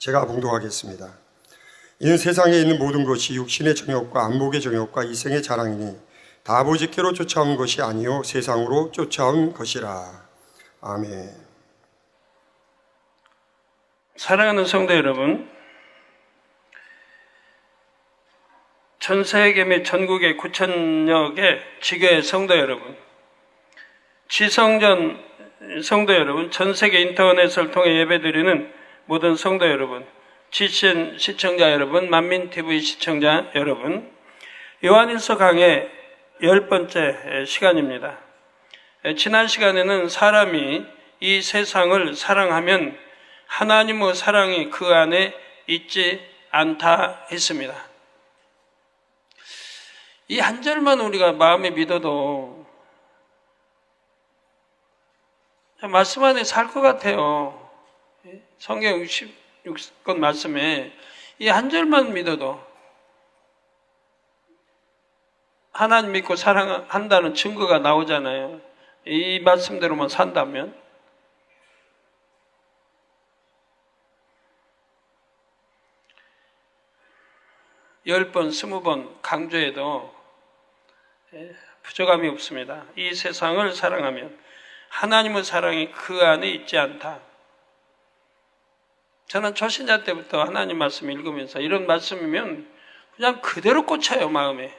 제가 봉독하겠습니다. 이는 세상에 있는 모든 것이 육신의 정욕과 안목의 정욕과 이생의 자랑이니 다 아버지께로 쫓아온 것이 아니요 세상으로 쫓아온 것이라. 아멘. 사랑하는 성도 여러분, 전 세계 및 전국의 9천여 개 지교의 성도 여러분, 지성전 성도 여러분, 전 세계 인터넷을 통해 예배드리는 모든 성도 여러분, GCN 시청자 여러분, 만민TV 시청자 여러분, 요한일서 강의 10번째 시간입니다. 지난 시간에는 사람이 이 세상을 사랑하면 하나님의 사랑이 그 안에 있지 않다 했습니다. 이 한 절만 우리가 마음에 믿어도 말씀 안에 살 것 같아요. 성경 66권 말씀에 이 한 절만 믿어도 하나님 믿고 사랑한다는 증거가 나오잖아요. 이 말씀대로만 산다면. 열 번, 20번 강조해도 부족함이 없습니다. 이 세상을 사랑하면 하나님의 사랑이 그 안에 있지 않다. 저는 초신자 때부터 하나님 말씀 읽으면서 이런 말씀이면 그냥 그대로 꽂혀요, 마음에.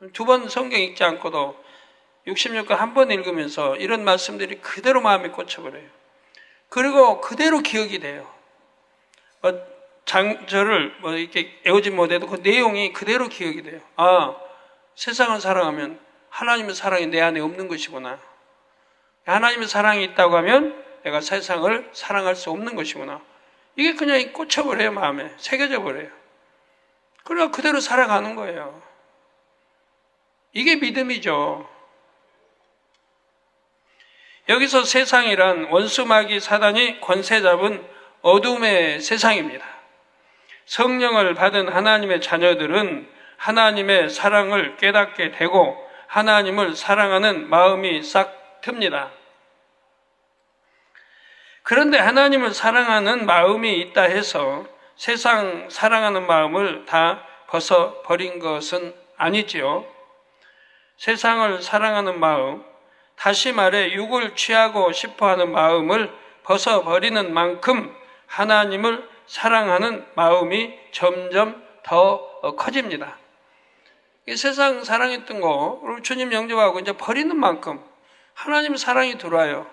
2번 성경 읽지 않고도 66권 한 번 읽으면서 이런 말씀들이 그대로 마음에 꽂혀버려요. 그리고 그대로 기억이 돼요. 장절을 이렇게 외우지 못해도 그 내용이 그대로 기억이 돼요. 아, 세상을 사랑하면 하나님의 사랑이 내 안에 없는 것이구나. 하나님의 사랑이 있다고 하면 내가 세상을 사랑할 수 없는 것이구나. 이게 그냥 꽂혀버려요, 마음에. 새겨져 버려요. 그러니까 그대로 살아가는 거예요. 이게 믿음이죠. 여기서 세상이란 원수마귀 사단이 권세 잡은 어둠의 세상입니다. 성령을 받은 하나님의 자녀들은 하나님의 사랑을 깨닫게 되고 하나님을 사랑하는 마음이 싹 틉니다. 그런데 하나님을 사랑하는 마음이 있다 해서 세상 사랑하는 마음을 다 벗어버린 것은 아니지요. 세상을 사랑하는 마음, 다시 말해 육을 취하고 싶어하는 마음을 벗어버리는 만큼 하나님을 사랑하는 마음이 점점 더 커집니다. 이 세상 사랑했던 거, 그리고 주님 영접하고 이제 버리는 만큼 하나님 사랑이 들어와요.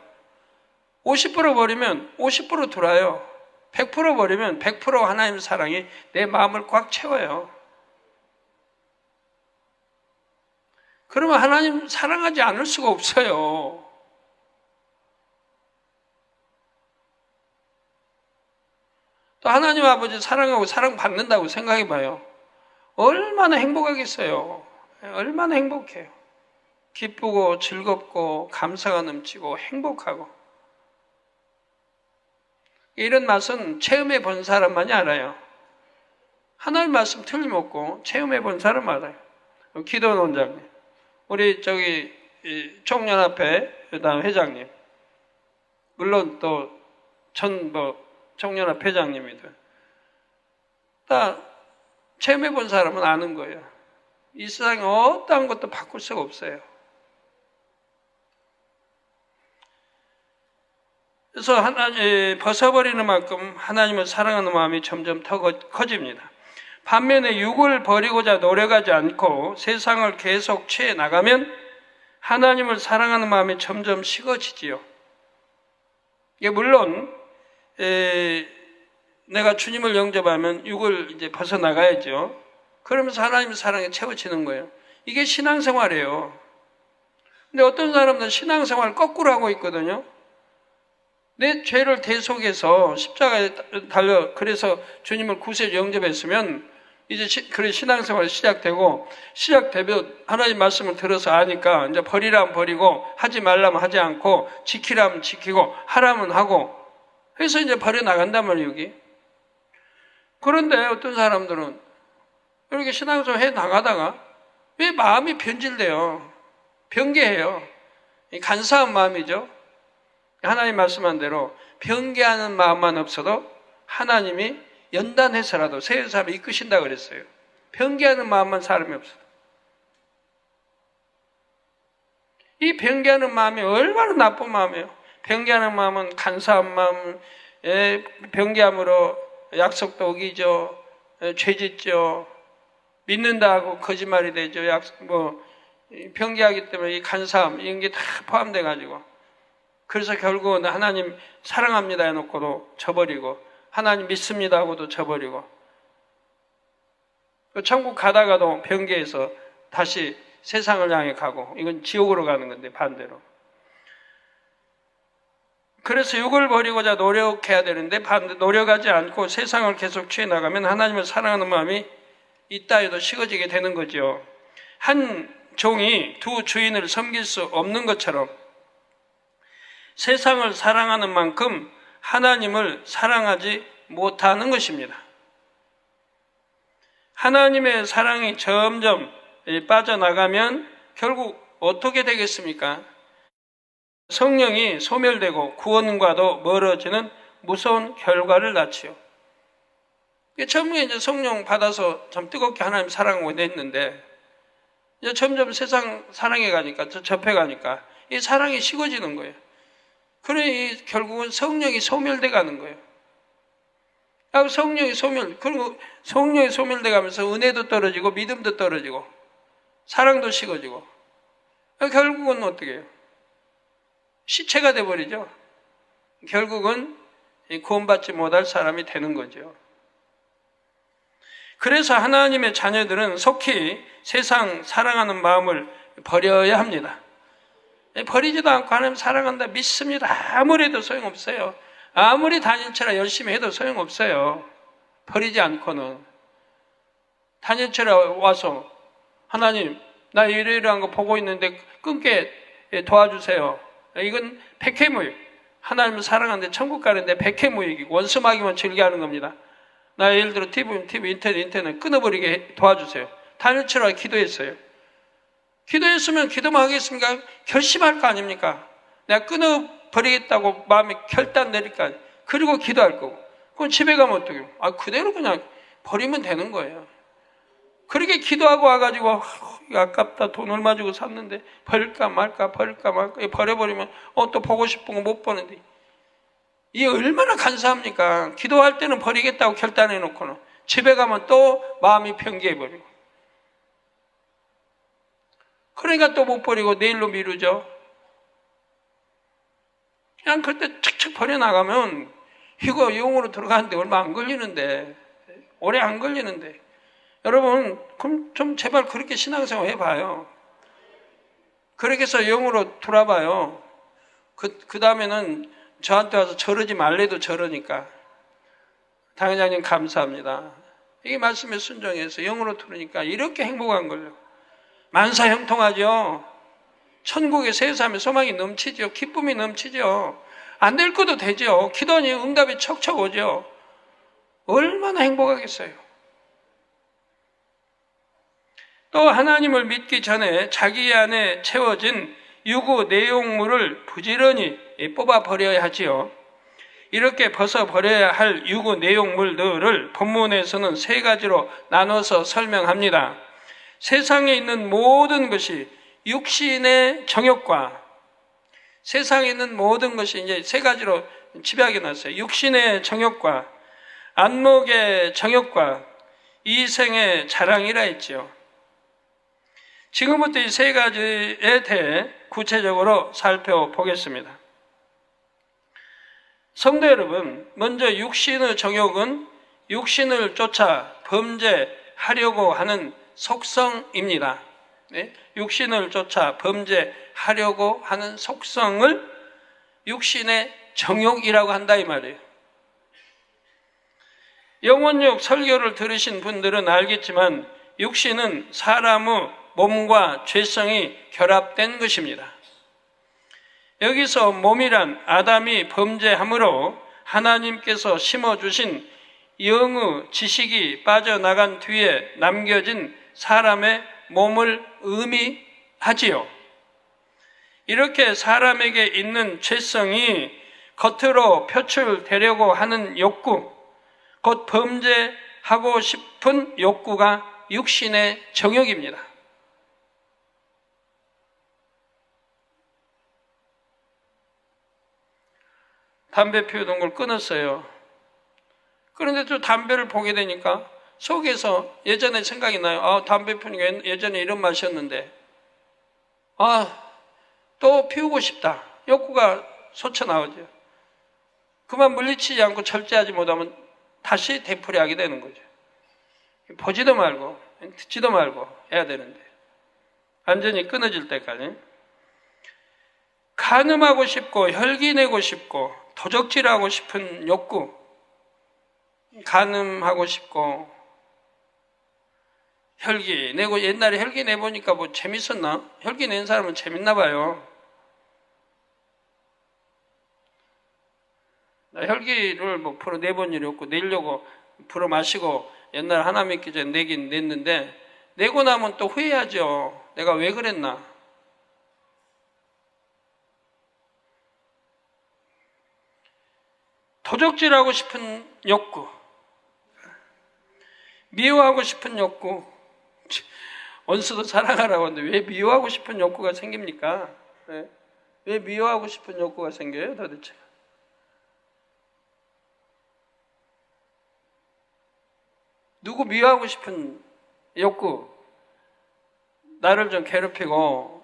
50% 버리면 50% 들어와요. 100% 버리면 100% 하나님 사랑이 내 마음을 꽉 채워요. 그러면 하나님 사랑하지 않을 수가 없어요. 또 하나님 아버지 사랑하고 사랑받는다고 생각해 봐요. 얼마나 행복하겠어요. 얼마나 행복해요. 기쁘고 즐겁고 감사가 넘치고 행복하고. 이런 맛은 체험해 본 사람만이 알아요. 하나님 말씀 틀림없고 체험해 본 사람 알아요. 기도원 원장님, 우리 총연합회 그다음 회장님, 물론 또 총연합 회장님이든 다 체험해 본 사람은 아는 거예요. 이 세상에 어떠한 것도 바꿀 수가 없어요. 그래서 벗어버리는 만큼 하나님을 사랑하는 마음이 점점 더 커집니다. 반면에 육을 버리고자 노력하지 않고 세상을 계속 취해 나가면 하나님을 사랑하는 마음이 점점 식어지지요. 이게 물론 내가 주님을 영접하면 육을 이제 벗어나가야죠. 그러면서 하나님의 사랑에 채워지는 거예요. 이게 신앙생활이에요. 근데 어떤 사람들은 신앙생활을 거꾸로 하고 있거든요. 내 죄를 대속해서 십자가에 달려 그래서 주님을 구세주 영접했으면 이제 그런 신앙생활이 시작되면 하나님 말씀을 들어서 아니까 이제 버리라면 버리고 하지 말라면 하지 않고 지키라면 지키고 하라면 하고 해서 이제 버려나간단 말이에요, 여기. 그런데 어떤 사람들은 이렇게 신앙생활 해 나가다가 왜 마음이 변질돼요? 변개해요. 간사한 마음이죠. 하나님 말씀한 대로 변개하는 마음만 없어도 하나님이 연단해서라도 세 사람을 이끄신다 그랬어요. 변개하는 마음만 사람이 없어요. 이 변개하는 마음이 얼마나 나쁜 마음이에요. 변개하는 마음은 간사한 마음, 변개함으로 약속도 어기죠, 죄짓죠, 믿는다 하고 거짓말이 되죠. 변개하기 때문에 이 간사함 이런 게 다 포함돼 가지고, 그래서 결국은 하나님 사랑합니다 해놓고도 저버리고, 하나님 믿습니다 하고도 저버리고, 천국 가다가도 변개해서 다시 세상을 향해 가고, 이건 지옥으로 가는 건데 반대로. 그래서 육을 버리고자 노력해야 되는데 노력하지 않고 세상을 계속 취해 나가면 하나님을 사랑하는 마음이 있다 해도 식어지게 되는 거죠. 한 종이 두 주인을 섬길 수 없는 것처럼 세상을 사랑하는 만큼 하나님을 사랑하지 못하는 것입니다. 하나님의 사랑이 점점 빠져나가면 결국 어떻게 되겠습니까? 성령이 소멸되고 구원과도 멀어지는 무서운 결과를 낳지요. 처음에 이제 성령 받아서 참 뜨겁게 하나님 사랑하고 했는데, 이제 점점 세상 사랑해 가니까, 접해 가니까 이 사랑이 식어지는 거예요. 그래 결국은 성령이 소멸돼 가는 거예요. 그리고 성령이 소멸돼 가면서 은혜도 떨어지고 믿음도 떨어지고 사랑도 식어지고, 결국은 어떻게 해요? 시체가 돼버리죠. 결국은 구원받지 못할 사람이 되는 거죠. 그래서 하나님의 자녀들은 속히 세상 사랑하는 마음을 버려야 합니다. 버리지도 않고 하나님 사랑한다, 믿습니다, 아무리 해도 소용없어요. 아무리 다니엘처럼 열심히 해도 소용없어요. 버리지 않고는. 다니엘처럼 와서 하나님 나 이러이러한 거 보고 있는데 끊게 도와주세요. 이건 백해무익. 하나님을 사랑하는데 천국 가는데 백해무익이고 원수마귀만 즐겨하는 겁니다. 나 예를 들어 TV, 인터넷 끊어버리게 도와주세요. 다니엘처럼 기도했어요. 기도했으면 기도만 하겠습니까? 결심할 거 아닙니까? 내가 끊어버리겠다고 마음에 결단 내릴 거 아니에요. 그리고 기도할 거고. 그럼 집에 가면 어떡해요? 그대로 그냥 버리면 되는 거예요. 그렇게 기도하고 와가지고 아깝다, 돈 얼마 주고 샀는데 버릴까 말까 버려버리면 또 보고 싶은 거 못 보는데, 이게 얼마나 간사합니까? 기도할 때는 버리겠다고 결단해 놓고는 집에 가면 또 마음이 변개해버리고, 그러니까 또 못 버리고 내일로 미루죠. 그냥 그때 척척 버려나가면 이거 영으로 들어가는데 얼마 안 걸리는데, 오래 안 걸리는데, 여러분 그럼 좀 제발 그렇게 신앙생활 해봐요. 그렇게 해서 영으로 돌아봐요. 그 다음에는 저한테 와서 저러지 말래도 저러니까. 당회장님 감사합니다. 이게 말씀에 순종해서 영으로 들으니까 이렇게 행복한 걸요. 만사 형통하죠. 천국에 세상에 소망이 넘치죠. 기쁨이 넘치죠. 안 될 것도 되죠. 기도니 응답이 척척 오죠. 얼마나 행복하겠어요. 또 하나님을 믿기 전에 자기 안에 채워진 유구 내용물을 부지런히 뽑아버려야 하지요. 이렇게 벗어버려야 할 유구 내용물들을 본문에서는 세 가지로 나눠서 설명합니다. 세상에 있는 모든 것이 육신의 정욕과, 세상에 있는 모든 것이 이제 세 가지로 집약해 놨어요. 육신의 정욕과, 안목의 정욕과, 이생의 자랑이라 했지요. 지금부터 이 세 가지에 대해 구체적으로 살펴보겠습니다. 성도 여러분, 먼저 육신의 정욕은 육신을 쫓아 범죄하려고 하는 속성입니다. 네? 육신을 쫓아 범죄하려고 하는 속성을 육신의 정욕이라고 한다 이 말이에요. 영혼육 설교를 들으신 분들은 알겠지만 육신은 사람의 몸과 죄성이 결합된 것입니다. 여기서 몸이란 아담이 범죄함으로 하나님께서 심어주신 영의 지식이 빠져나간 뒤에 남겨진 사람의 몸을 의미하지요. 이렇게 사람에게 있는 죄성이 겉으로 표출되려고 하는 욕구, 곧 범죄하고 싶은 욕구가 육신의 정욕입니다. 담배 피우던 걸 끊었어요. 그런데 또 담배를 보게 되니까 속에서 예전에 생각이 나요. 아, 담배 피우니까 예전에 이런 맛이었는데, 아, 또 피우고 싶다. 욕구가 솟아나오죠. 그만 물리치지 않고 절제하지 못하면 다시 되풀이하게 되는 거죠. 보지도 말고 듣지도 말고 해야 되는데 완전히 끊어질 때까지. 간음하고 싶고 혈기내고 싶고 도적질하고 싶은 욕구, 간음하고 싶고 혈기 내고, 옛날에 혈기 내보니까 뭐 재밌었나? 혈기 낸 사람은 재밌나 봐요. 나 혈기를 뭐 풀어 내본 일이 없고, 내려고 풀어 마시고 옛날 하나 믿기 전에 내긴 냈는데, 내고 나면 또 후회하죠. 내가 왜 그랬나? 도적질하고 싶은 욕구, 미워하고 싶은 욕구. 원수도 사랑하라고 하는데 왜 미워하고 싶은 욕구가 생깁니까? 왜 미워하고 싶은 욕구가 생겨요 도대체? 누구 미워하고 싶은 욕구? 나를 좀 괴롭히고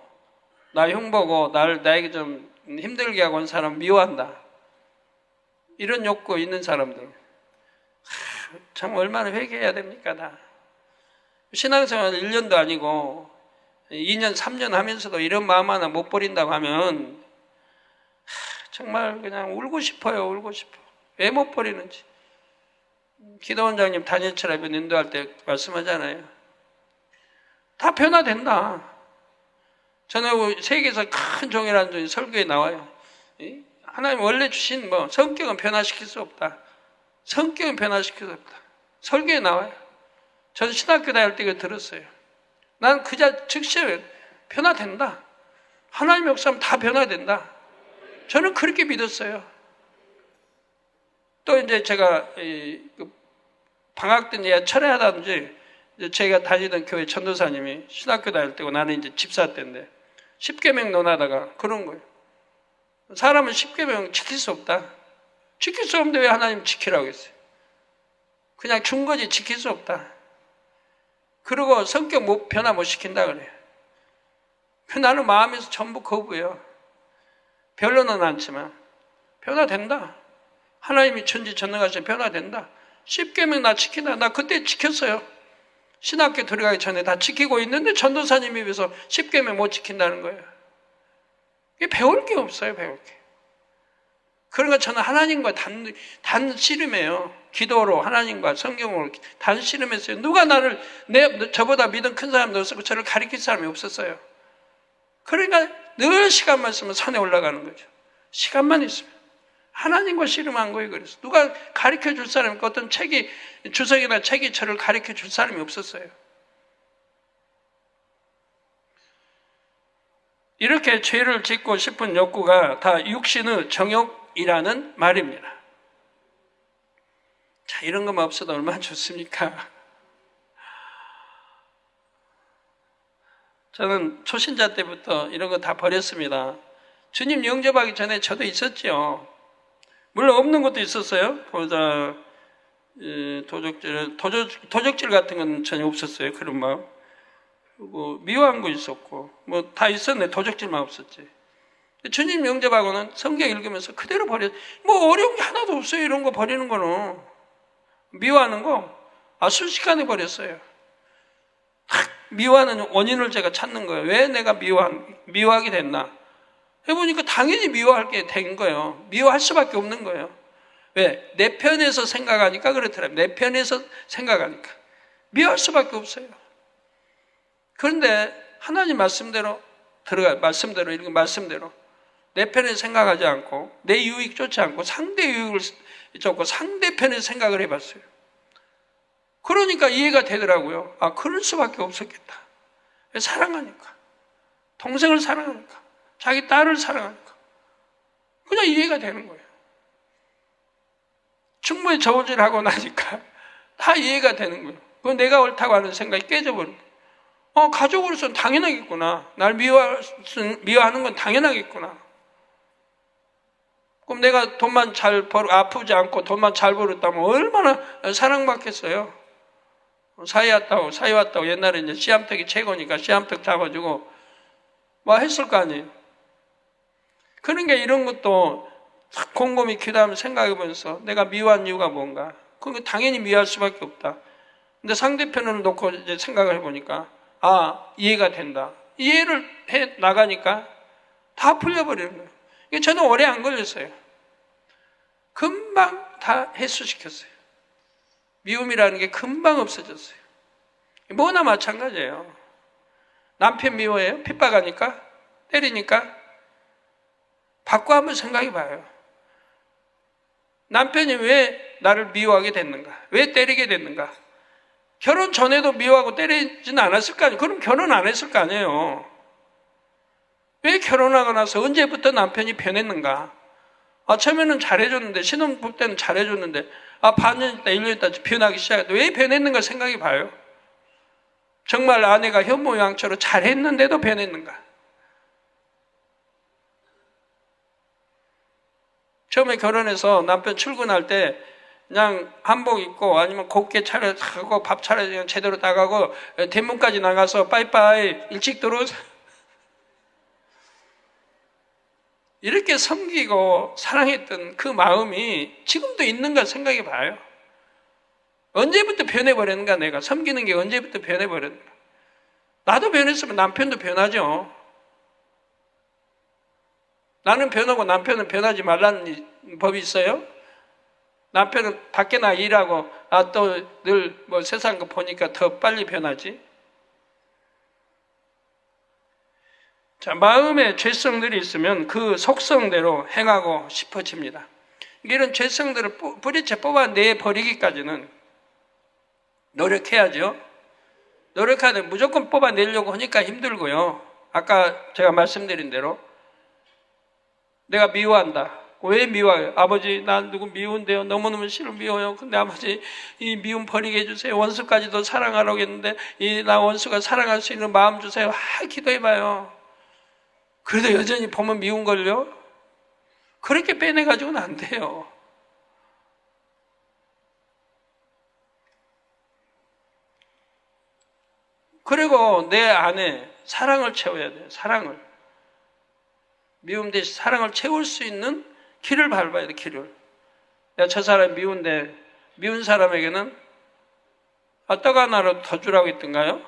나 흉보고 나에게 좀 힘들게 하고 온 사람 미워한다. 이런 욕구 있는 사람들 참 얼마나 회개해야 됩니까? 다 신앙생활 1년도 아니고 2년 3년 하면서도 이런 마음 하나 못 버린다고 하면 정말 그냥 울고 싶어요. 울고 싶어. 왜 못 버리는지. 기도원장님 다니엘 철학을 인도할 때 말씀하잖아요. 다 변화된다. 저는 세계에서 큰 종이라는 종이 설교에 나와요. 하나님 원래 주신 성격은 변화시킬 수 없다. 성격은 변화시킬 수 없다. 설교에 나와요. 저는 신학교 다닐 때 이거 들었어요. 난 즉시 변화된다. 하나님 역사하면 다 변화된다. 저는 그렇게 믿었어요. 또 이제 제가 방학 때 철회하다든지 제가 다니던 교회 전도사님이 신학교 다닐 때고 나는 이제 집사 때인데 10계명 논하다가 그런 거예요. 사람은 10계명 지킬 수 없다. 지킬 수 없는데 왜 하나님 지키라고 했어요? 그냥 준 거지 지킬 수 없다. 그리고 성격 변화 못 시킨다 그래요. 나는 마음에서 전부 거부해요. 별로는 않지만 변화된다. 하나님이 천지전능하신 변화된다. 10계명 나 지킨다. 나 그때 지켰어요. 신학교 들어가기 전에 다 지키고 있는데 전도사님이 위해서 10계명 못 지킨다는 거예요. 이게 배울 게 없어요. 배울 게. 그러니까 저는 하나님과 단 씨름해요. 기도로 하나님과 성경으로 단 씨름했어요. 누가 저보다 믿음 큰 사람도 없었고 저를 가르칠 사람이 없었어요. 그러니까 늘 시간만 있으면 산에 올라가는 거죠. 시간만 있으면. 하나님과 씨름한 거예요. 그래서 누가 가르쳐 줄 사람이 어떤 주석이나 책이 저를 가르쳐 줄 사람이 없었어요. 이렇게 죄를 짓고 싶은 욕구가 다 육신의 정욕이라는 말입니다. 자, 이런 것만 없어도 얼마나 좋습니까? 저는 초신자 때부터 이런 거 다 버렸습니다. 주님 영접하기 전에 저도 있었죠. 물론 없는 것도 있었어요. 도적질 같은 건 전혀 없었어요. 그런 마음. 그리고 미워한 거 있었고 다 있었네. 도적질만 없었지. 주님 영접하고는 성경 읽으면서 그대로 버렸어요. 어려운 게 하나도 없어요. 이런 거 버리는 거는. 미워하는 거 순식간에 버렸어요. 미워하는 원인을 제가 찾는 거예요. 왜 내가 미워하게 됐나? 해보니까 당연히 미워할 게 된 거예요. 미워할 수밖에 없는 거예요. 왜? 내 편에서 생각하니까 그렇더라고요. 내 편에서 생각하니까. 미워할 수밖에 없어요. 그런데 하나님 말씀대로 읽은 말씀대로 내 편에서 생각하지 않고 내 유익 쫓지 않고 상대 유익을 쫓고 상대편에서 생각을 해봤어요. 그러니까 이해가 되더라고요. 그럴 수밖에 없었겠다. 사랑하니까. 동생을 사랑하니까. 자기 딸을 사랑하니까. 그냥 이해가 되는 거예요. 충분히 저울질하고 나니까 다 이해가 되는 거예요. 그건 내가 옳다고 하는 생각이 깨져버린 거예요. 가족으로서는 당연하겠구나. 날 미워하는 건 당연하겠구나. 그럼 내가 돈만 잘 벌, 아프지 않고 돈만 잘 벌었다면 얼마나 사랑받겠어요. 사이 왔다고 옛날에 이제 씨암탉이 최고니까 씨암탉 잡아주고 뭐 했을 거 아니에요. 그러니까 이런 것도 곰곰이 귀담아 생각해 보면서 내가 미워한 이유가 뭔가. 그건 당연히 미워할 수밖에 없다. 근데 상대편을 놓고 이제 생각을 해보니까 이해가 된다. 이해를 해 나가니까 다 풀려버리는 거예요. 이게 저는 오래 안 걸렸어요. 금방 다 해소시켰어요. 미움이라는 게 금방 없어졌어요. 뭐나 마찬가지예요. 남편 미워해요? 핍박하니까? 때리니까? 바꿔 한번 생각해 봐요. 남편이 왜 나를 미워하게 됐는가? 왜 때리게 됐는가? 결혼 전에도 미워하고 때리지는 않았을 거 아니에요? 그럼 결혼 안 했을 거 아니에요? 왜 결혼하고 나서 언제부터 남편이 변했는가? 처음에는 잘해줬는데, 신혼부 때는 잘해줬는데, 반년 있다, 1년 있다 변하기 시작했다. 왜 변했는가 생각해 봐요. 정말 아내가 현모양처럼 잘했는데도 변했는가? 처음에 결혼해서 남편 출근할 때 그냥 한복 입고 아니면 곱게 차려하고 밥 차려 그냥 제대로 나가고 대문까지 나가서 빠이빠이 일찍 들어오세요. 이렇게 섬기고 사랑했던 그 마음이 지금도 있는가 생각해 봐요. 언제부터 변해버렸는가 내가 섬기는 게 언제부터 변해버렸는가. 나도 변했으면 남편도 변하죠. 나는 변하고 남편은 변하지 말라는 법이 있어요? 남편은 밖에 나 일하고 또 늘 뭐 세상 거 보니까 더 빨리 변하지. 자, 마음에 죄성들이 있으면 그 속성대로 행하고 싶어집니다. 이런 죄성들을 뿌리채 뽑아내 버리기까지는 노력해야죠. 노력하되 무조건 뽑아내려고 하니까 힘들고요. 아까 제가 말씀드린 대로 내가 미워한다. 왜 미워해요? 아버지, 난 누구 미운데요. 너무너무 싫어 미워요. 근데 아버지, 이 미움 버리게 해주세요. 원수까지도 사랑하라고 했는데 나 원수가 사랑할 수 있는 마음 주세요. 기도해봐요. 그래도 여전히 보면 미운걸요? 그렇게 빼내가지고는 안 돼요. 그리고 내 안에 사랑을 채워야 돼요. 사랑을. 미움 대신 사랑을 채울 수 있는 길을 밟아야 돼, 길을. 내가 저 사람 미운데, 미운 사람에게는 떡 하나로 더 주라고 했던가요?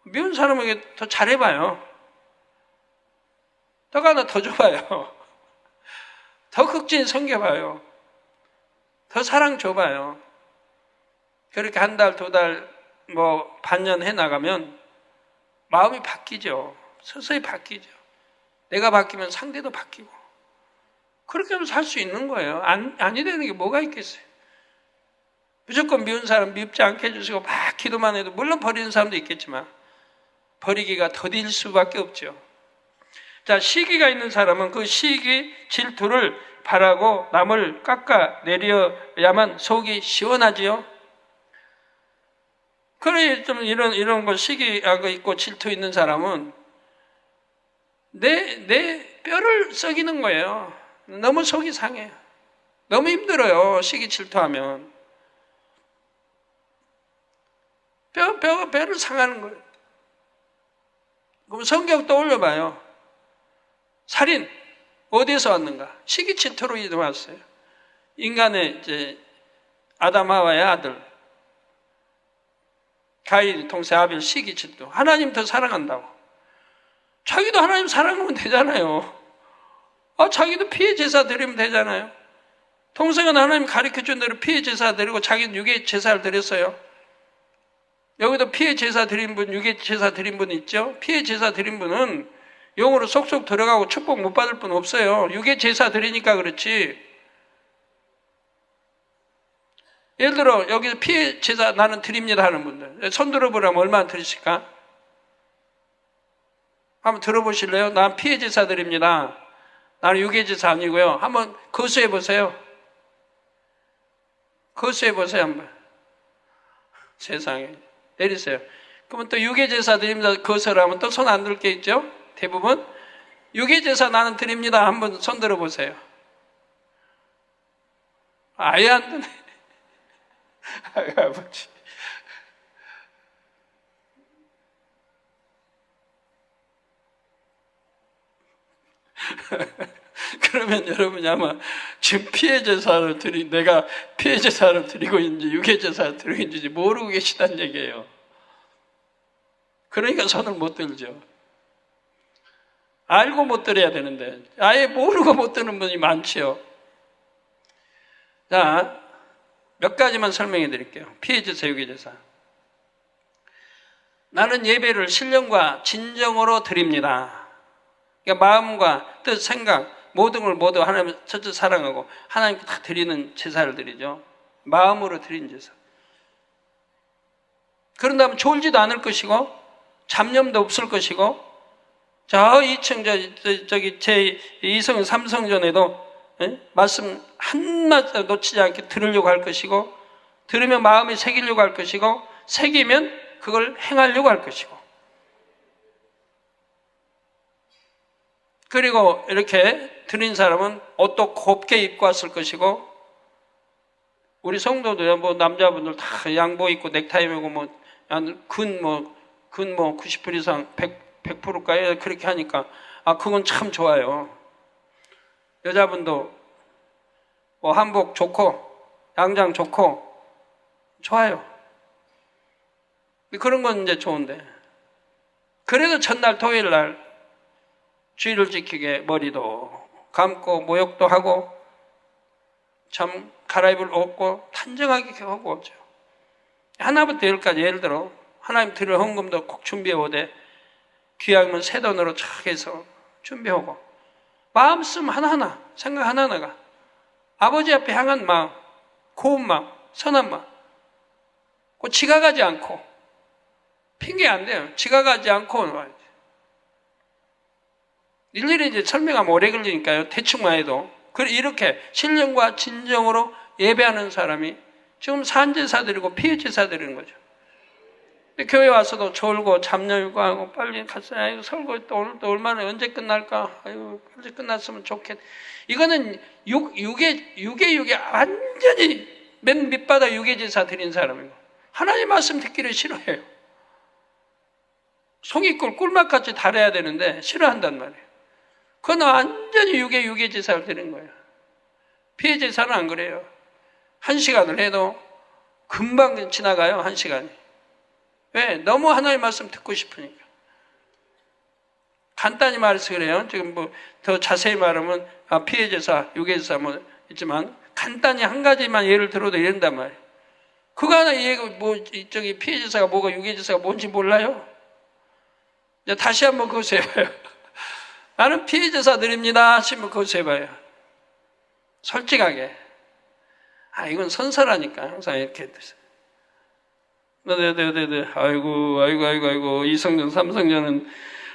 미운 사람에게 더 잘해봐요. 떡 하나 더 줘봐요. 더 극진 섬겨봐요. 더 사랑 줘봐요. 그렇게 한 달, 두 달, 반년 해나가면 마음이 바뀌죠. 서서히 바뀌죠. 내가 바뀌면 상대도 바뀌고. 그렇게 하면 살 수 있는 거예요. 아니 되는 게 뭐가 있겠어요. 무조건 미운 사람 밉지 않게 해주시고 막 기도만 해도 물론 버리는 사람도 있겠지만 버리기가 더딜 수밖에 없죠. 자, 시기가 있는 사람은 그 시기 질투를 바라고 남을 깎아내려야만 속이 시원하지요. 그래 좀 이런 거 시기가 있고 질투 있는 사람은 내 뼈를 썩이는 거예요. 너무 속이 상해요. 너무 힘들어요. 시기 질투하면 뼈를 상하는 거예요. 그럼 성경 떠올려봐요. 살인 어디에서 왔는가? 시기 질투로 왔어요. 인간의 이제 아담 하와의 아들 가인 동생 아벨 시기 질투. 하나님 더 사랑한다고. 자기도 하나님 사랑하면 되잖아요. 자기도 피해 제사 드리면 되잖아요. 동생은 하나님 가르쳐준 대로 피해 제사 드리고 자기는 유괴 제사를 드렸어요. 여기도 피해 제사 드린 분, 유괴 제사 드린 분 있죠? 피해 제사 드린 분은 영으로 쏙쏙 들어가고 축복 못 받을 분 없어요. 유괴 제사 드리니까 그렇지. 예를 들어 여기서 피해 제사 나는 드립니다 하는 분들 손 들어보라면 얼마나 드리실까? 한번 들어보실래요? 난 피해 제사 드립니다. 나는 유괴 제사 아니고요. 한번 거수해 보세요. 거수해 보세요 한번. 세상에. 내리세요. 그러면 또 유괴제사 드립니다 거수를 하면 또 손 안 들 게 있죠? 대부분 유괴제사 나는 드립니다 한번 손 들어보세요. 아예 안 드네. 아버지. 그러면 여러분이 아마 지금 피해 제사를 내가 피해 제사를 드리고 있는지 유괴 제사를 드리고 있는지 모르고 계시다는 얘기예요. 그러니까 손을 못 들죠. 알고 못 드려야 되는데 아예 모르고 못 드는 분이 많지요. 자, 몇 가지만 설명해 드릴게요. 피해 제사, 유괴 제사. 나는 예배를 신령과 진정으로 드립니다. 그러니까 마음과 뜻, 생각 모든 걸 모두 하나님을 첫째 사랑하고 하나님께 다 드리는 제사를 드리죠. 마음으로 드린 제사. 그런다면 졸지도 않을 것이고 잡념도 없을 것이고 저 2층 저기 제 2성 3성전에도 말씀 한마디 놓치지 않게 들으려고 할 것이고 들으면 마음에 새기려고 할 것이고 새기면 그걸 행하려고 할 것이고 그리고 이렇게 드린 사람은 옷도 곱게 입고 왔을 것이고 우리 성도들 뭐 남자분들 다 양복 입고 넥타이 메고 근 90% 이상 100%까지 그렇게 하니까 그건 참 좋아요. 여자분도 뭐 한복 좋고 양장 좋고 좋아요. 그런 건 이제 좋은데 그래도 첫날 토요일 날 주의를 지키게 머리도 감고 모욕도 하고 참 갈아입을 얻고 단정하게 하고 오죠. 하나부터 열까지 예를 들어 하나님 드릴 헌금도 꼭 준비해 오되 귀하면 새 돈으로 촥 해서 준비해 오고 마음씀 하나하나 생각 하나하나가 아버지 앞에 향한 마음 고운 마음 선한 마음 꼭 지각하지 않고 핑계 안 돼요. 지각하지 않고 와야 돼요. 일일이 이제 설명하면 오래 걸리니까요. 대충만 해도. 이렇게 신령과 진정으로 예배하는 사람이 지금 산제사 드리고 피해 제사 드리는 거죠. 교회 와서도 졸고 잡념이고 하고 빨리 갔어요. 아이고 설거 또 오늘 또 얼마나 언제 끝날까? 아이고 빨리 끝났으면 좋겠. 이거는 유괴 완전히 맨 밑바닥 유괴 제사 드린 사람이고 하나님 말씀 듣기를 싫어해요. 송이꿀 꿀맛같이 달아야 되는데 싫어한단 말이에요. 그건 완전히 유괴 제사를 드리는 거예요. 피해 제사는 안 그래요. 1시간을 해도 금방 지나가요. 1시간이. 왜? 너무 하나님 말씀 듣고 싶으니까. 간단히 말해서 그래요. 지금 뭐 더 자세히 말하면 피해 제사, 유괴 제사 뭐 있지만 간단히 한 가지만 예를 들어도 이런단 말이에요. 그거 하나 이해가 저기 피해 제사가 뭐가 유괴 제사가 뭔지 몰라요? 이제 다시 한번 그것을 해봐요. 나는 피해 제사 드립니다 하시면 그것을 해봐요. 솔직하게. 이건 선서라니까 항상 이렇게 했어요. 네. 아이고. 이성전, 삼성전은,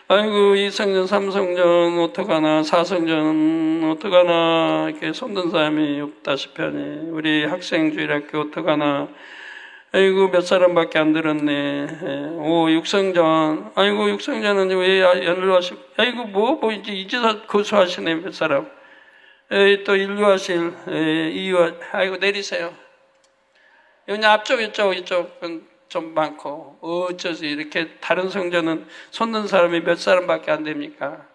아이고, 이성전, 삼성전, 어떡하나, 사성전, 어떡하나, 이렇게 손든 사람이 없다시피 하니, 우리 학생주일학교 어떡하나, 아이고, 몇 사람밖에 안 들었네. 육성전, 아이고, 육성전은 왜 연루하시고, 아이고, 이제서 거수하시네, 몇 사람. 또 인류하실, 아이고, 내리세요. 여기 앞쪽, 이쪽은 좀 많고, 어쩌지, 이렇게 다른 성전은 손든 사람이 몇 사람밖에 안 됩니까?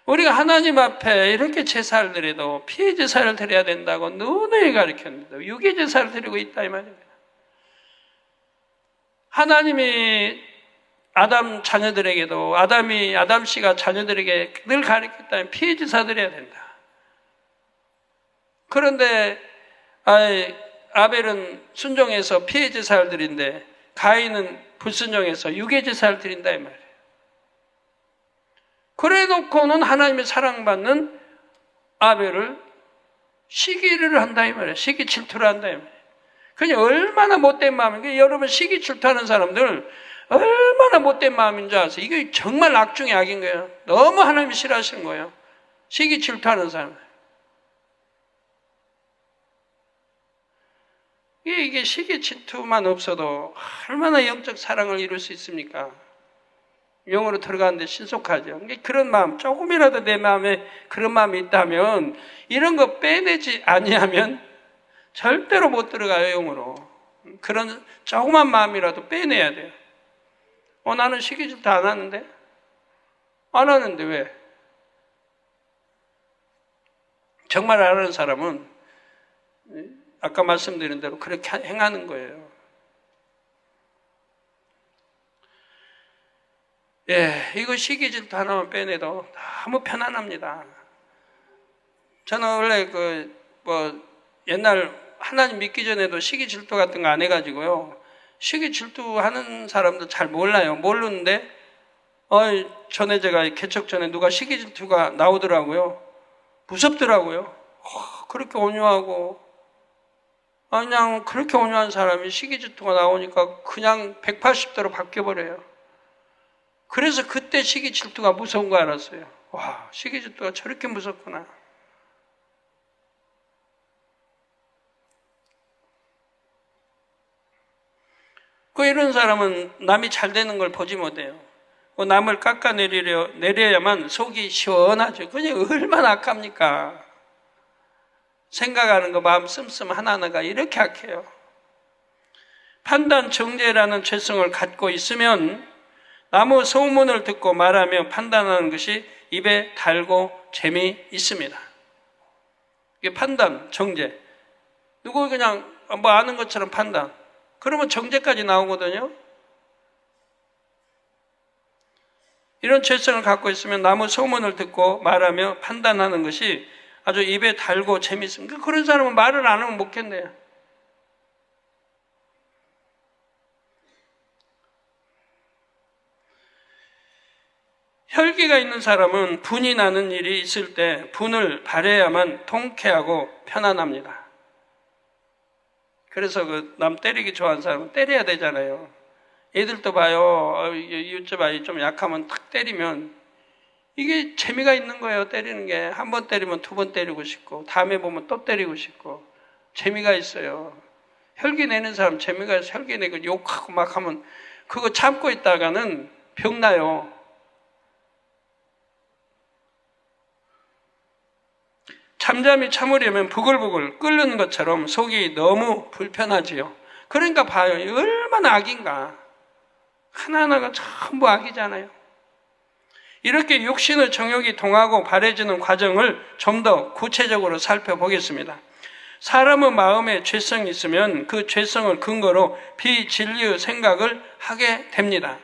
우리가 하나님 앞에 이렇게 제사를 드려도 피해 제사를 드려야 된다고 누누이 가르쳤는데, 유괴 제사를 드리고 있다, 이 말입니다. 하나님이 아담 자녀들에게도, 아담 씨가 자녀들에게 늘 가르쳤다면 피해 제사 드려야 된다. 그런데, 아벨은 순종해서 피해 제사를 드린데 가인은 불순종해서 유괴 제사를 드린다 이 말이에요. 그래 놓고는 하나님의 사랑받는 아벨을 시기를 한다 이 말이에요. 시기 질투를 한다 이 말이에요. 그냥 얼마나 못된 마음인가. 여러분 시기 질투하는 사람들 얼마나 못된 마음인 줄 아세요? 이게 정말 악 중에 악인 거예요. 너무 하나님이 싫어하시는 거예요. 시기 질투하는 사람. 이게 시기 질투만 없어도 얼마나 영적 사랑을 이룰 수 있습니까? 영으로 들어가는데 신속하죠. 그런 마음, 조금이라도 내 마음에 그런 마음이 있다면 이런 거 빼내지 아니하면 절대로 못 들어가요, 영으로. 그런 조그만 마음이라도 빼내야 돼요. 나는 시기 질투 안 하는데? 안 하는데 왜? 정말 안 하는 사람은 아까 말씀드린 대로 그렇게 행하는 거예요. 예, 이거 시기 질투 하나만 빼내도 너무 편안합니다. 저는 원래 옛날 하나님 믿기 전에도 시기 질투 같은 거 안 해가지고요. 시기 질투 하는 사람도 잘 몰라요. 모르는데, 전에 제가 개척 전에 누가 시기 질투가 나오더라고요. 무섭더라고요. 그렇게 온유하고, 그냥 그렇게 온유한 사람이 시기 질투가 나오니까 그냥 180도로 바뀌어버려요. 그래서 그때 시기 질투가 무서운 거 알았어요. 와, 시기 질투가 저렇게 무섭구나. 이런 사람은 남이 잘 되는 걸 보지 못해요. 남을 깎아내려야만 속이 시원하죠. 그냥 얼마나 악합니까? 생각하는 거 마음 씀씀 하나하나가 이렇게 악해요. 판단 정죄라는 죄성을 갖고 있으면 남의 소문을 듣고 말하며 판단하는 것이 입에 달고 재미있습니다. 이게 판단, 정죄. 누구 그냥 뭐 아는 것처럼 판단. 그러면 정죄까지 나오거든요. 이런 죄성을 갖고 있으면 남의 소문을 듣고 말하며 판단하는 것이 아주 입에 달고 재미있습니다. 그런 사람은 말을 안 하면 못 견뎌요. 혈기가 있는 사람은 분이 나는 일이 있을 때 분을 발해야만 통쾌하고 편안합니다. 그래서 남 때리기 좋아하는 사람은 때려야 되잖아요. 애들도 봐요. 이웃집 아이 좀 약하면 탁 때리면 이게 재미가 있는 거예요. 때리는 게. 한 번 때리면 두 번 때리고 싶고 다음에 보면 또 때리고 싶고 재미가 있어요. 혈기 내는 사람 재미가 있어요. 혈기 내고 욕하고 막 하면 그거 참고 있다가는 병나요. 잠잠히 참으려면 부글부글 끓는 것처럼 속이 너무 불편하지요. 그러니까 봐요. 얼마나 악인가. 하나하나가 전부 악이잖아요. 이렇게 육신의 정욕이 동하고 바래지는 과정을 좀 더 구체적으로 살펴보겠습니다. 사람의 마음에 죄성이 있으면 그 죄성을 근거로 비진리의 생각을 하게 됩니다.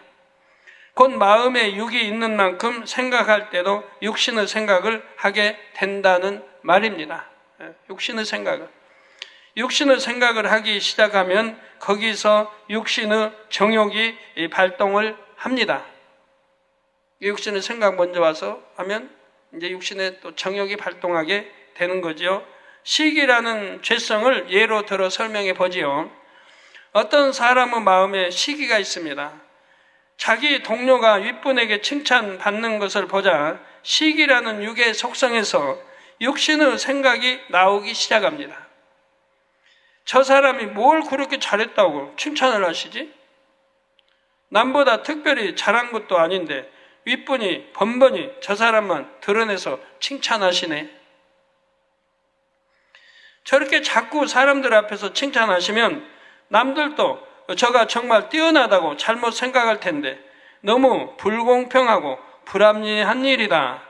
곧 마음에 육이 있는 만큼 생각할 때도 육신의 생각을 하게 된다는 말입니다. 육신의 생각을. 육신의 생각을 하기 시작하면 거기서 육신의 정욕이 발동을 합니다. 육신의 생각 먼저 와서 하면 이제 육신의 또 정욕이 발동하게 되는 거죠. 시기라는 죄성을 예로 들어 설명해 보지요. 어떤 사람의 마음에 시기가 있습니다. 자기 동료가 윗분에게 칭찬받는 것을 보자 시기라는 육의 속성에서 육신의 생각이 나오기 시작합니다. 저 사람이 뭘 그렇게 잘했다고 칭찬을 하시지? 남보다 특별히 잘한 것도 아닌데 윗분이 번번이 저 사람만 드러내서 칭찬하시네. 저렇게 자꾸 사람들 앞에서 칭찬하시면 남들도 저가 정말 뛰어나다고 잘못 생각할 텐데 너무 불공평하고 불합리한 일이다.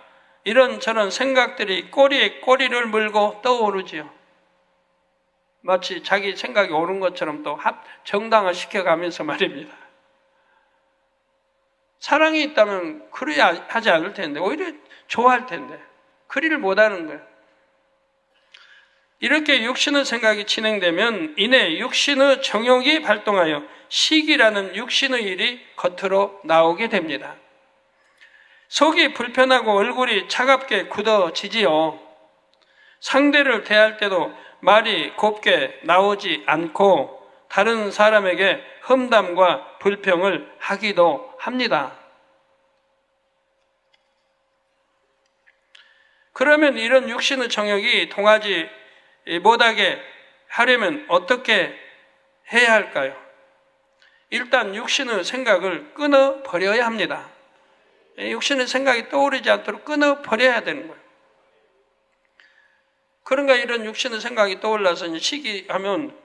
이런저런 생각들이 꼬리에 꼬리를 물고 떠오르지요. 마치 자기 생각이 옳은 것처럼 또 정당화시켜가면서 말입니다. 사랑이 있다면 그래야 하지 않을 텐데 오히려 좋아할 텐데 그리를 못하는 거예요. 이렇게 육신의 생각이 진행되면 이내 육신의 정욕이 발동하여 시기라는 육신의 일이 겉으로 나오게 됩니다. 속이 불편하고 얼굴이 차갑게 굳어지지요. 상대를 대할 때도 말이 곱게 나오지 않고 다른 사람에게 험담과 불평을 하기도 합니다. 그러면 이런 육신의 정욕이 통하지 못하게 하려면 어떻게 해야 할까요? 일단 육신의 생각을 끊어버려야 합니다. 육신의 생각이 떠오르지 않도록 끊어버려야 되는 거예요. 그런가 이런 육신의 생각이 떠올라서 이제 시기하면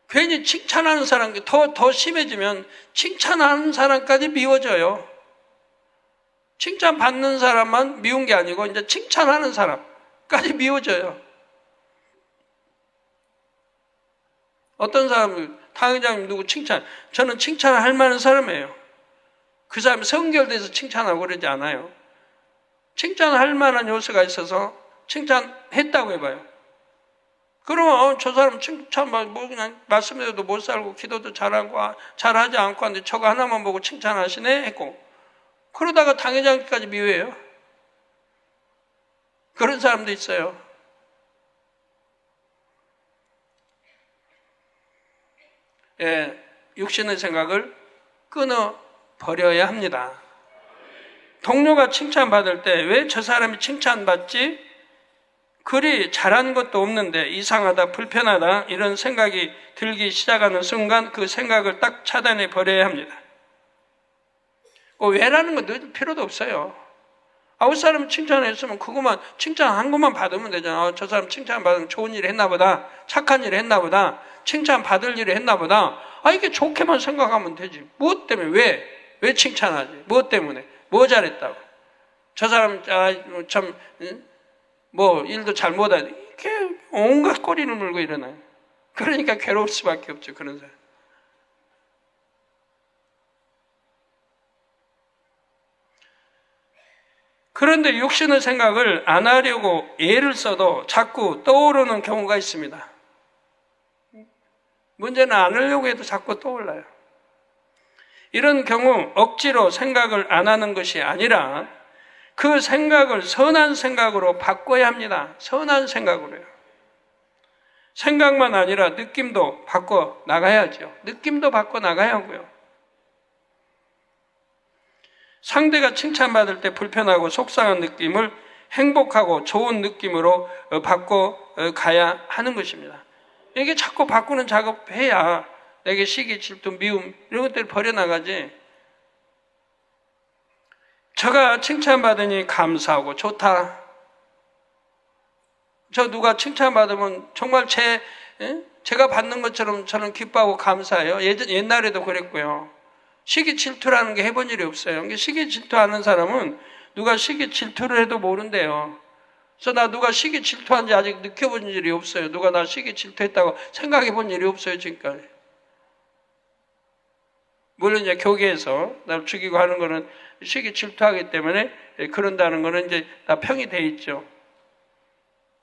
괜히 칭찬하는 사람, 더 심해지면 칭찬하는 사람까지 미워져요. 칭찬받는 사람만 미운 게 아니고 이제 칭찬하는 사람까지 미워져요. 어떤 사람은 당회장님 누구 칭찬, 저는 칭찬할 만한 사람이에요. 그 사람이 성결돼서 칭찬하고 그러지 않아요. 칭찬할 만한 요소가 있어서 칭찬했다고 해봐요. 그러면 저 사람 칭찬 뭐 그냥 말씀대로도 못 살고 기도도 잘하지 않고 하는데 저거 하나만 보고 칭찬하시네 했고, 그러다가 당회장까지 미워해요. 그런 사람도 있어요. 예, 육신의 생각을 끊어버려야 합니다. 동료가 칭찬받을 때 왜 저 사람이 칭찬받지? 그리 잘한 것도 없는데 이상하다, 불편하다 이런 생각이 들기 시작하는 순간 그 생각을 딱 차단해 버려야 합니다. 왜라는 거 늘 필요도 없어요. 아웃 사람 칭찬했으면 그것만 칭찬한 것만 받으면 되잖아. 저 사람 칭찬받으면 좋은 일을 했나 보다, 착한 일을 했나 보다, 칭찬받을 일을 했나 보다. 이게 좋게만 생각하면 되지. 무엇 때문에 왜 칭찬하지? 무엇 때문에? 뭐 잘했다고? 저 사람 참 뭐 일도 잘 못하네. 이렇게 온갖 꼬리를 물고 일어나요. 그러니까 괴로울 수밖에 없죠. 그런 사람. 그런데 육신의 생각을 안 하려고 애를 써도 자꾸 떠오르는 경우가 있습니다. 문제는 안 하려고 해도 자꾸 떠올라요. 이런 경우 억지로 생각을 안 하는 것이 아니라 그 생각을 선한 생각으로 바꿔야 합니다. 선한 생각으로요. 생각만 아니라 느낌도 바꿔 나가야죠. 느낌도 바꿔 나가야 하고요. 상대가 칭찬받을 때 불편하고 속상한 느낌을 행복하고 좋은 느낌으로 바꿔 가야 하는 것입니다. 이게 자꾸 바꾸는 작업해야 내게 시기, 질투, 미움 이런 것들을 버려나가지. 저가 칭찬받으니 감사하고 좋다. 저 누가 칭찬받으면 정말 제가 받는 것처럼 저는 기뻐하고 감사해요. 옛날에도 그랬고요. 시기 질투라는 게 해본 일이 없어요. 시기 질투하는 사람은 누가 시기 질투를 해도 모른대요. 그래서 나 누가 시기 질투한지 아직 느껴본 일이 없어요. 누가 나 시기 질투했다고 생각해 본 일이 없어요, 지금까지. 물론 이제 교계에서 나를 죽이고 하는 거는 시기 질투하기 때문에 그런다는 거는 이제 다 평이 돼 있죠.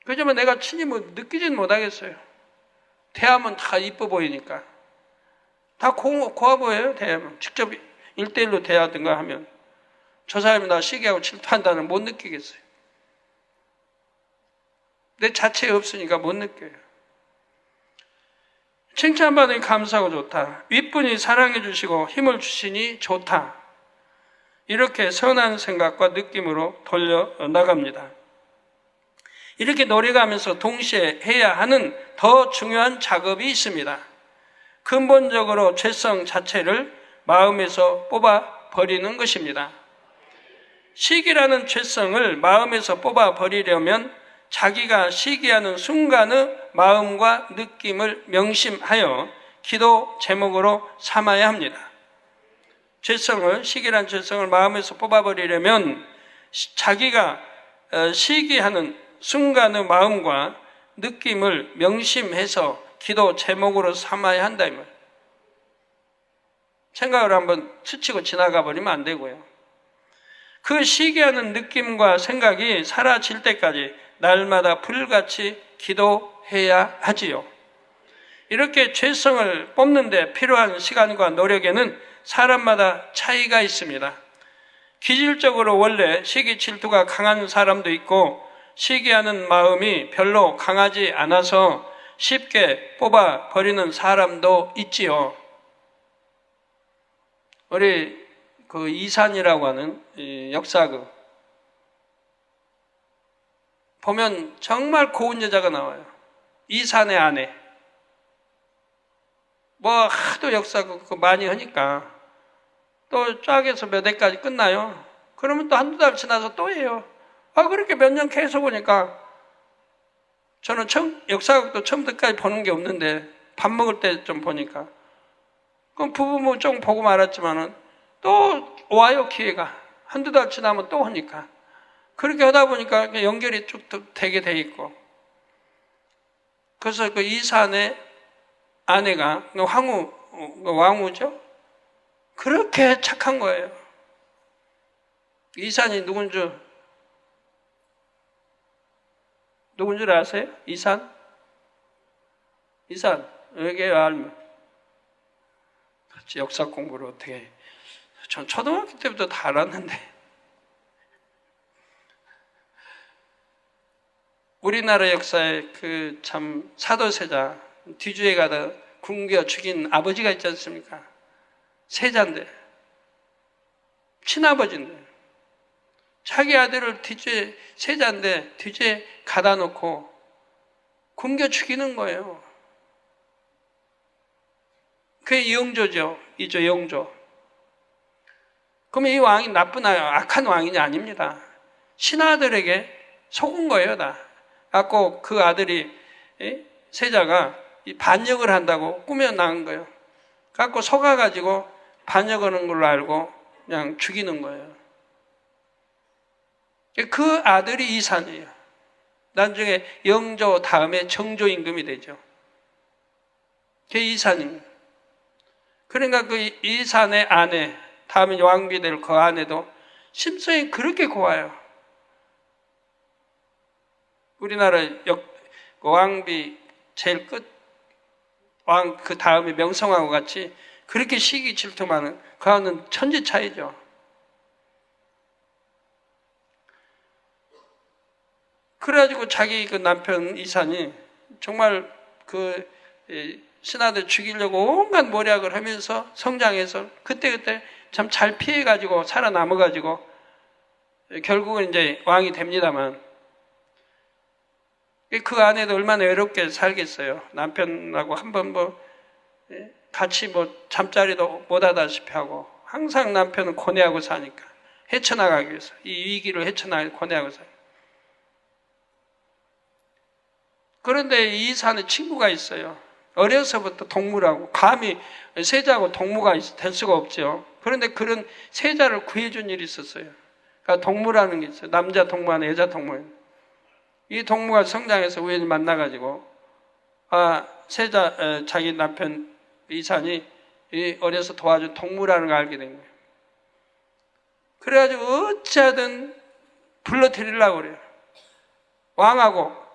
그렇지만 내가 친히 느끼지는 못하겠어요. 대하면 다 이뻐 보이니까. 다 고와 보여요, 대하면. 직접 1대1로 대하든가 하면. 저 사람이 나 시기하고 질투한다는 못 느끼겠어요. 내 자체에 없으니까 못 느껴요. 칭찬받으니 감사하고 좋다. 윗분이 사랑해 주시고 힘을 주시니 좋다. 이렇게 선한 생각과 느낌으로 돌려 나갑니다. 이렇게 노력하면서 동시에 해야 하는 더 중요한 작업이 있습니다. 근본적으로 죄성 자체를 마음에서 뽑아 버리는 것입니다. 시기라는 죄성을 마음에서 뽑아 버리려면 자기가 시기하는 순간의 마음과 느낌을 명심하여 기도 제목으로 삼아야 합니다. 시기란 죄성을 마음에서 뽑아버리려면 자기가 시기하는 순간의 마음과 느낌을 명심해서 기도 제목으로 삼아야 한다 이 말이에요. 생각을 한번 스치고 지나가 버리면 안 되고요. 그 시기하는 느낌과 생각이 사라질 때까지 날마다 불같이 기도해야 하지요. 이렇게 죄성을 뽑는 데 필요한 시간과 노력에는 사람마다 차이가 있습니다. 기질적으로 원래 시기 질투가 강한 사람도 있고 시기하는 마음이 별로 강하지 않아서 쉽게 뽑아버리는 사람도 있지요. 우리 그 이산이라고 하는 역사극 보면 정말 고운 여자가 나와요. 이산의 아내. 뭐 하도 역사 그거 많이 하니까 또 쫙해서 몇 회까지 끝나요. 그러면 또 한두 달 지나서 또 해요. 그렇게 몇 년 계속 보니까 저는 역사극도 처음부터까지 보는 게 없는데 밥 먹을 때 좀 보니까 그럼 부부 좀 보고 말았지만은 또 와요. 기회가 한두 달 지나면 또 하니까 그렇게 하다 보니까 연결이 쭉 되게 돼 있고, 그래서 그 이산의 아내가 왕후죠. 그렇게 착한 거예요. 이산이 누군 줄 아세요? 이산 여기 알면 역사 공부를 어떻게, 전 초등학교 때부터 다 알았는데 우리나라 역사에 그 참 사도세자 뒤주에 가다 굶겨 죽인 아버지가 있지 않습니까? 세자인데, 친아버지인데 자기 아들을 뒤주에, 세자인데 뒤주에 가다 놓고 굶겨 죽이는 거예요. 그게 영조죠. 이조 영조. 그러면 이 왕이 나쁜 악한 왕이냐? 아닙니다. 신하들에게 속은 거예요, 다. 갖고 그 아들이, 세자가 반역을 한다고 꾸며 나간 거예요. 갖고 속아가지고 반역하는 걸로 알고 그냥 죽이는 거예요. 그 아들이 이산이에요. 나중에 영조 다음에 정조 임금이 되죠. 그게 이산입니다. 그러니까 그 이산의 아내, 다음에 왕비 될 그 아내도 심성이 그렇게 고와요. 우리나라 왕비 제일 왕 그 다음에 명성하고 같이 그렇게 시기 질투 많은, 그와는 천지 차이죠. 그래가지고 자기 그 남편 이산이 정말 그 신하들 죽이려고 온갖 모략을 하면서 성장해서 그때 참 잘 피해가지고 살아남아가지고 결국은 이제 왕이 됩니다만, 그 아내도 얼마나 외롭게 살겠어요. 남편하고 한번 같이 잠자리도 못 하다시피 하고 항상 남편은 고뇌하고 사니까, 헤쳐나가기 위해서 이 위기를 헤쳐나가기 고뇌하고 사요. 그런데 이산에 친구가 있어요. 어려서부터 동무라고, 감히 세자하고 동무가 될 수가 없죠. 그런데 그런 세자를 구해준 일이 있었어요. 그러니까 동무라는 게 있어요. 남자 동무 하나, 여자 동무. 이 동무가 성장해서 우연히 만나가지고, 세자, 자기 남편 이산이 어려서 도와준 동무라는 걸 알게 된 거예요. 그래가지고 어찌하든 불러들이려고 그래요. 왕하고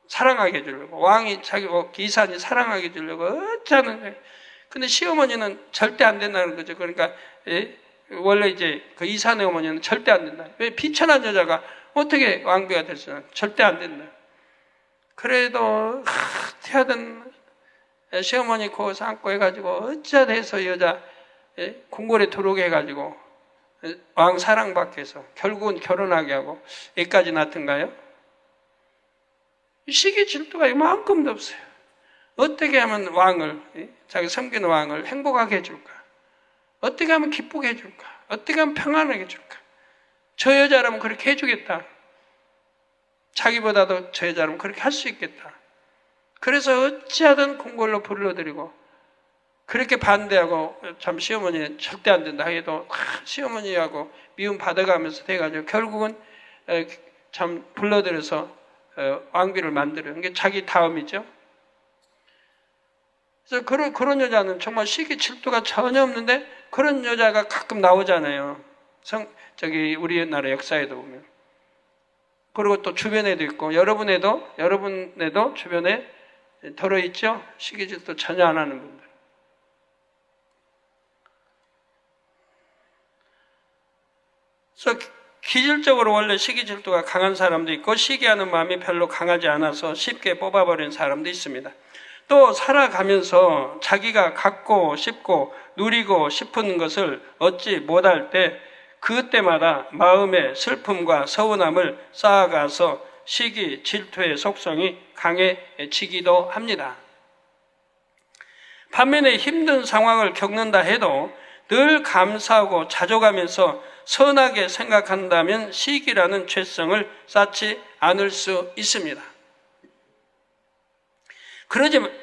사랑하게 해주려고. 왕이 자기 이산이 사랑하게 해주려고 어찌하는 거예요. 근데 시어머니는 절대 안 된다는 거죠. 그러니까 원래 이제 그 이산의 어머니는 절대 안 된다. 왜 비천한 여자가 어떻게 왕비가 될 수는 절대 안 된다. 그래도 어찌하든 시어머니 거기서 안고 해가지고 어찌하든 해서 여자 궁궐에 들어오게 해가지고 왕 사랑받게 해서 결국은 결혼하게 하고 애까지 낳던가요? 시기 질투가 이만큼도 없어요. 어떻게 하면 왕을, 자기 섬기는 왕을 행복하게 해줄까? 어떻게 하면 기쁘게 해줄까? 어떻게 하면 평안하게 해줄까? 저 여자라면 그렇게 해주겠다. 자기보다도 저 여자라면 그렇게 할 수 있겠다. 그래서 어찌하든 궁궐로 불러들이고, 그렇게 반대하고, 참 시어머니는 절대 안 된다 해도 시어머니하고 미움 받아가면서 돼가지고 결국은 참 불러들여서 왕비를 만들어요. 이게 자기 다음이죠. 그래서 그런 여자는 정말 시기 질투가 전혀 없는데, 그런 여자가 가끔 나오잖아요. 우리나라 역사에도 보면. 그리고 또 주변에도 있고, 여러분에도 주변에 들어있죠? 시기 질투 전혀 안 하는 분들. 그래서 기질적으로 원래 시기 질투가 강한 사람도 있고, 시기하는 마음이 별로 강하지 않아서 쉽게 뽑아버리는 사람도 있습니다. 또 살아가면서 자기가 갖고 싶고 누리고 싶은 것을 얻지 못할 때, 그때마다 마음의 슬픔과 서운함을 쌓아가서 시기 질투의 속성이 강해지기도 합니다. 반면에 힘든 상황을 겪는다 해도 늘 감사하고 자족하면서 선하게 생각한다면 시기라는 죄성을 쌓지 않을 수 있습니다.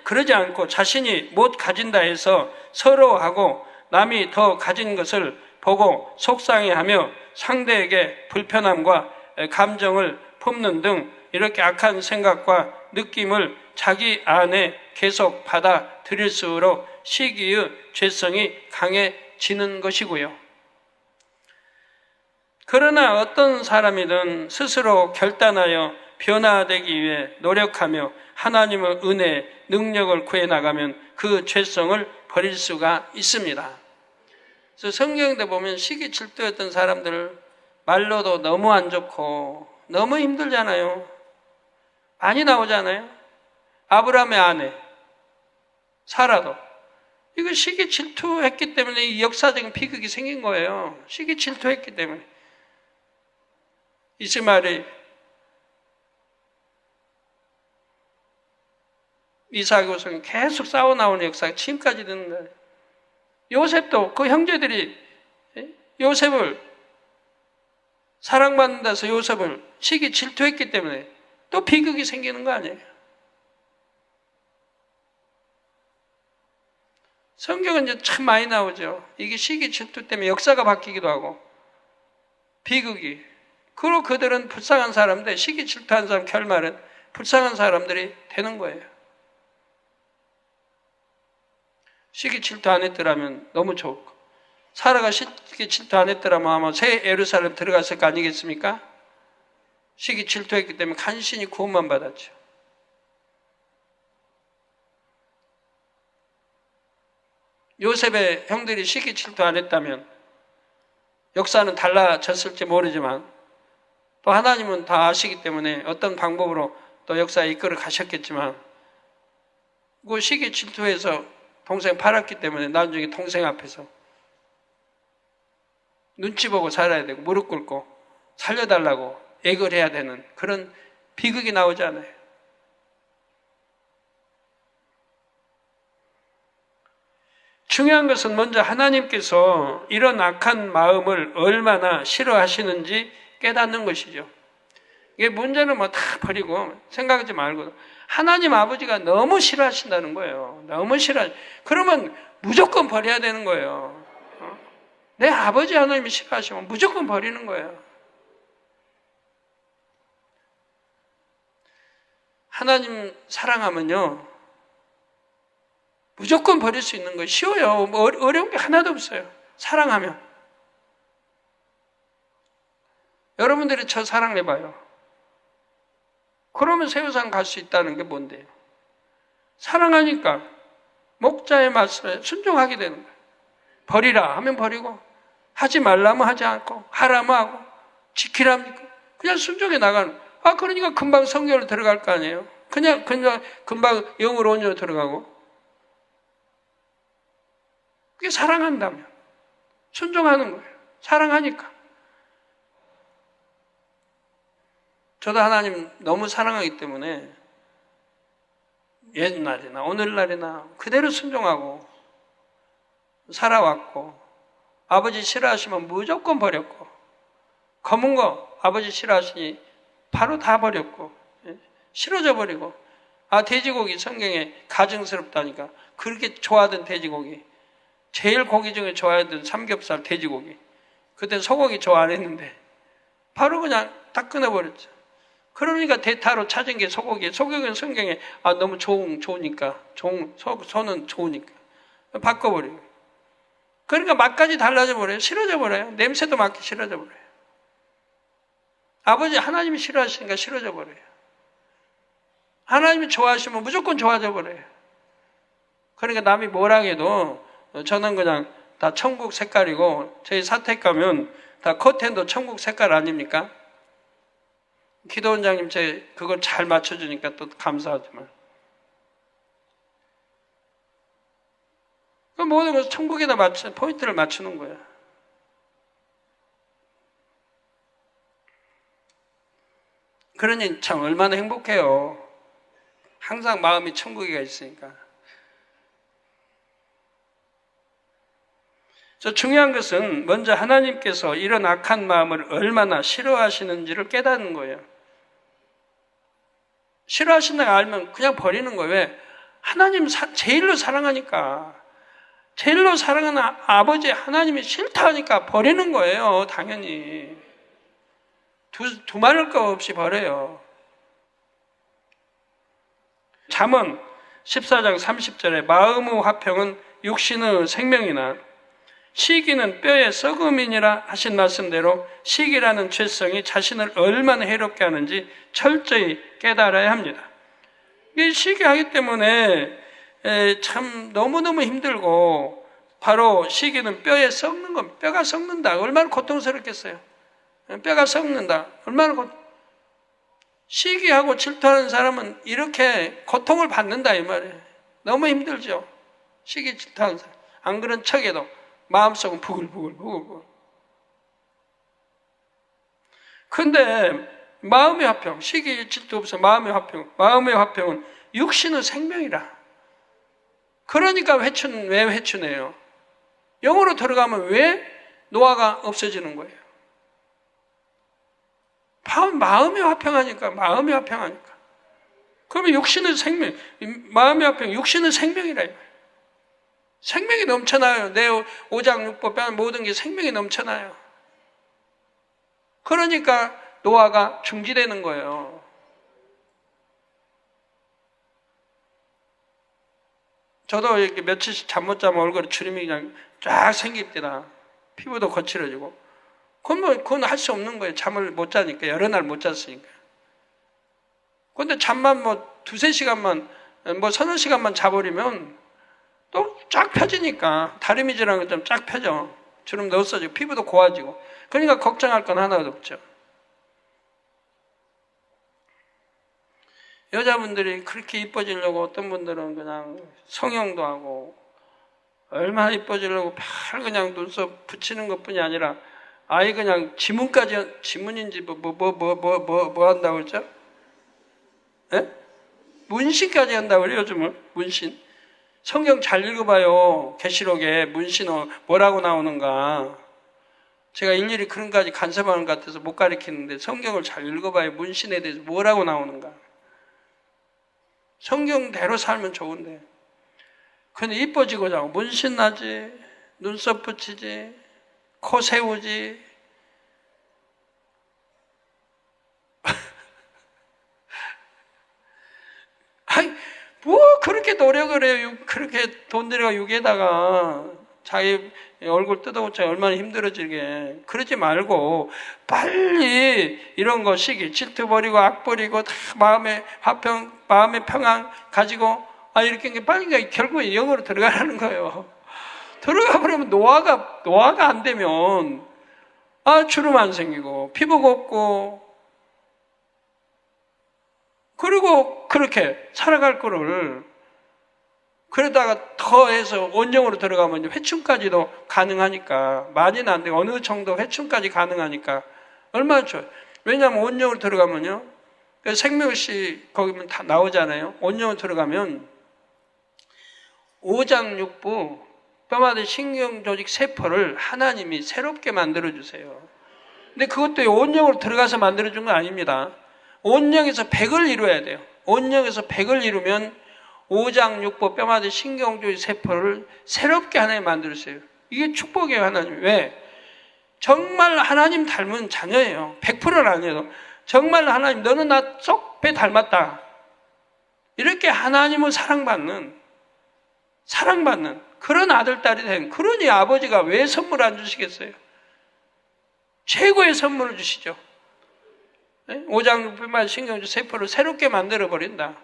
그러지 않고 자신이 못 가진다 해서 서러워하고 남이 더 가진 것을 보고 속상해하며 상대에게 불편함과 감정을 품는 등 이렇게 악한 생각과 느낌을 자기 안에 계속 받아들일수록 시기의 죄성이 강해지는 것이고요. 그러나 어떤 사람이든 스스로 결단하여 변화되기 위해 노력하며 하나님의 은혜, 능력을 구해나가면 그 죄성을 버릴 수가 있습니다. 그래서 성경에 보면 시기 질투했던 사람들 말로도 너무 안 좋고 너무 힘들잖아요. 많이 나오잖아요. 아브라함의 아내 사라도 이거 시기 질투했기 때문에 이 역사적인 비극이 생긴 거예요. 시기 질투했기 때문에. 이스마엘이 이삭과 계속 싸워 나오는 역사가 지금까지 되는 거예요. 요셉도 그 형제들이 요셉을 사랑받는 데서 요셉을 시기 질투했기 때문에 또 비극이 생기는 거 아니에요. 성경은 이제 참 많이 나오죠. 이게 시기 질투 때문에 역사가 바뀌기도 하고 비극이. 그리고 그들은 불쌍한 사람들, 시기 질투한 사람 결말은 불쌍한 사람들이 되는 거예요. 시기 질투 안 했더라면 너무 좋고, 사라가 시기 질투 안 했더라면 아마 새 예루살렘 들어갔을 거 아니겠습니까? 시기 질투했기 때문에 간신히 구원만 받았죠. 요셉의 형들이 시기 질투 안 했다면 역사는 달라졌을지 모르지만 또 하나님은 다 아시기 때문에 어떤 방법으로 또 역사에 이끌어 가셨겠지만 그 시기 질투해서 동생 팔았기 때문에 나중에 동생 앞에서 눈치 보고 살아야 되고 무릎 꿇고 살려달라고 애걸 해야 되는 그런 비극이 나오지 않아요. 중요한 것은 먼저 하나님께서 이런 악한 마음을 얼마나 싫어하시는지 깨닫는 것이죠. 이게 문제는 뭐 다 버리고 생각하지 말고 하나님 아버지가 너무 싫어하신다는 거예요. 너무 싫어. 그러면 무조건 버려야 되는 거예요. 내 아버지 하나님이 싫어하시면 무조건 버리는 거예요. 하나님 사랑하면요 무조건 버릴 수 있는 거예요. 쉬워요. 뭐 어려운 게 하나도 없어요. 사랑하면. 여러분들이 저 사랑해봐요. 그러면 세우산 갈 수 있다는 게 뭔데요? 사랑하니까 목자의 말씀에 순종하게 되는 거예요. 버리라 하면 버리고 하지 말라면 하지 않고 하라면 하고 지키라면 그냥 순종해 나가는 거예요. 그러니까 금방 성결로 들어갈 거 아니에요. 그냥 금방 영으로 온유로 들어가고 그게 사랑한다면 순종하는 거예요. 사랑하니까. 저도 하나님 너무 사랑하기 때문에 옛날이나 오늘날이나 그대로 순종하고 살아왔고 아버지 싫어하시면 무조건 버렸고 검은 거 아버지 싫어하시니 바로 다 버렸고 싫어져 버리고 돼지고기 성경에 가증스럽다니까 그렇게 좋아하던 돼지고기 제일 고기 중에 좋아하던 삼겹살 돼지고기 그때 소고기 좋아 안 했는데 바로 그냥 다 끊어버렸죠. 그러니까 대타로 찾은 게 소고기. 소고기는 성경에 너무 좋으니까 소는 좋으니까 바꿔버려요. 그러니까 맛까지 달라져 버려요. 싫어져 버려요. 냄새도 맡기 싫어져 버려요. 아버지 하나님이 싫어하시니까 싫어져 버려요. 하나님이 좋아하시면 무조건 좋아져 버려요. 그러니까 남이 뭐라 해도 저는 그냥 다 천국 색깔이고 저희 사택 가면 다 커튼도 천국 색깔 아닙니까? 기도원장님 제 그걸 잘 맞춰주니까 또 감사하지만 모든 것을 천국에다 포인트를 맞추는 거야. 그러니 참 얼마나 행복해요. 항상 마음이 천국에 있으니까. 중요한 것은 먼저 하나님께서 이런 악한 마음을 얼마나 싫어하시는지를 깨닫는 거예요. 싫어하신다고 알면 그냥 버리는 거예요. 왜? 하나님 제일로 사랑하니까. 제일로 사랑하는 아버지 하나님이 싫다 하니까 버리는 거예요. 당연히. 두말할 거 없이 버려요. 잠언 14장 30절에 마음의 화평은 육신의 생명이나 시기는 뼈의 썩음이니라 하신 말씀대로 시기라는 죄성이 자신을 얼마나 해롭게 하는지 철저히 깨달아야 합니다. 이 시기하기 때문에 참 너무너무 힘들고, 바로 시기는 뼈에 썩는 겁니다. 뼈가 썩는다. 얼마나 고통스럽겠어요. 뼈가 썩는다. 얼마나 시기하고 질투하는 사람은 이렇게 고통을 받는다 이 말이에요. 너무 힘들죠. 시기 질투하는 사람. 안 그런 척에도 마음속은 부글부글. 그런데 마음의 화평, 시기 질투 없어 마음의 화평. 마음의 화평은 육신의 생명이라. 그러니까 왜 회춘해요? 영으로 들어가면 왜 노화가 없어지는 거예요? 마음이 화평하니까. 그러면 육신의 생명, 마음의 화평, 육신의 생명이라. 생명이 넘쳐나요. 내 오장육부 뼈 모든 게 생명이 넘쳐나요. 그러니까 노화가 중지되는 거예요. 저도 이렇게 며칠씩 잠 못 자면 얼굴에 주름이 그냥 쫙 생깁니다. 피부도 거칠어지고. 그건 할 수 없는 거예요. 잠을 못 자니까. 여러 날 못 잤으니까. 그런데 잠만 두세 시간만, 서너 시간만 자버리면 또 쫙 펴지니까. 다리미질한 것처럼 쫙 펴져. 주름 넣었어지고, 피부도 고와지고. 그러니까 걱정할 건 하나도 없죠. 여자분들이 그렇게 이뻐지려고 어떤 분들은 그냥 성형도 하고, 얼마나 이뻐지려고 그냥 눈썹 붙이는 것 뿐이 아니라, 아예 그냥 지문인지 뭐 한다고 그러죠? 예? 문신까지 한다고 그래요, 요즘은. 문신. 성경 잘 읽어봐요. 계시록에 문신 뭐라고 나오는가. 제가 일일이 그런까지 간섭하는 것 같아서 못 가르치는데 성경을 잘 읽어봐요. 문신에 대해서 뭐라고 나오는가. 성경대로 살면 좋은데. 근데 이뻐지고자 하고 문신 나지, 눈썹 붙이지, 코 세우지. 아니, 그렇게 노력을 해요. 그렇게 돈 들여가 육에다가 자기 얼굴 뜯어고쳐 얼마나 힘들어지게. 그러지 말고 빨리 이런 거 시기, 질투 버리고 악 버리고 다 마음의 화평, 마음의 평안 가지고 이렇게 빨리 결국에 영으로 들어가라는 거예요. 들어가 버리면 노화가 안 되면 주름 안 생기고 피부 곱고, 그리고 그렇게 살아갈 거를, 그러다가 더해서 온영으로 들어가면 회춘까지도 가능하니까, 많이는 안 되고 어느 정도 회춘까지 가능하니까 얼마나 좋아요. 왜냐하면 온영으로 들어가면요, 생명씨 거기면 다 나오잖아요. 온영으로 들어가면 오장육부 뼈마다 신경조직 세포를 하나님이 새롭게 만들어주세요. 근데 그것도 온영으로 들어가서 만들어준 건 아닙니다. 온영에서 100을 이루어야 돼요. 온영에서 100을 이루면 오장육부 뼈마다 신경조직 세포를 새롭게 하나님 만들었어요. 이게 축복이에요, 하나님. 왜? 정말 하나님 닮은 자녀예요. 100%는 아니어도 정말 하나님, 너는 나 쏙 배 닮았다. 이렇게 하나님을 사랑받는 그런 아들, 딸이 된, 그러니 아버지가 왜 선물 안 주시겠어요? 최고의 선물을 주시죠. 오장육부만 신경주 세포를 새롭게 만들어버린다.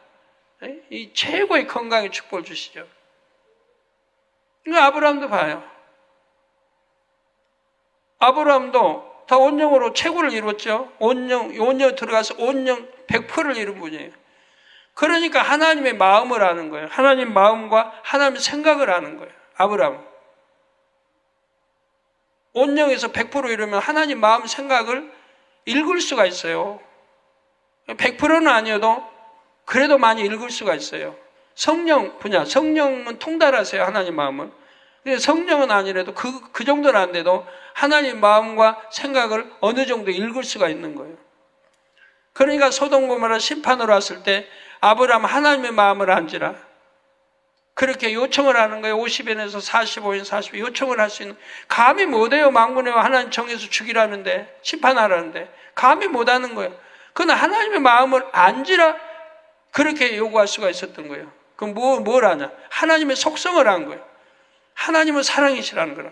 이 최고의 건강의 축복을 주시죠. 이거 아브라함도 봐요. 아브라함도 다 온영으로 최고를 이뤘죠. 온영 들어가서 온영 100%를 이룬 분이에요. 그러니까 하나님의 마음을 아는 거예요. 하나님 마음과 하나님의 생각을 아는 거예요. 아브라함. 온영에서 100% 이루면 하나님 마음 생각을 읽을 수가 있어요. 100%는 아니어도 그래도 많이 읽을 수가 있어요. 성령 분야, 성령은 통달하세요. 하나님 마음은. 성령은 아니라도 그 정도는 안 돼도 하나님 마음과 생각을 어느 정도 읽을 수가 있는 거예요. 그러니까 소돔 고모라 심판으로 왔을 때 아브라함 하나님의 마음을 안지라 그렇게 요청을 하는 거예요. 50인에서 45인, 40인 요청을 할 수 있는. 감히 못해요. 망군에 하나님 정해서 죽이라는데, 심판하라는데. 감히 못하는 거예요. 그건 하나님의 마음을 안지라 그렇게 요구할 수가 있었던 거예요. 그럼 뭘 하냐? 하나님의 속성을 한 거예요. 하나님은 사랑이시라는 거라.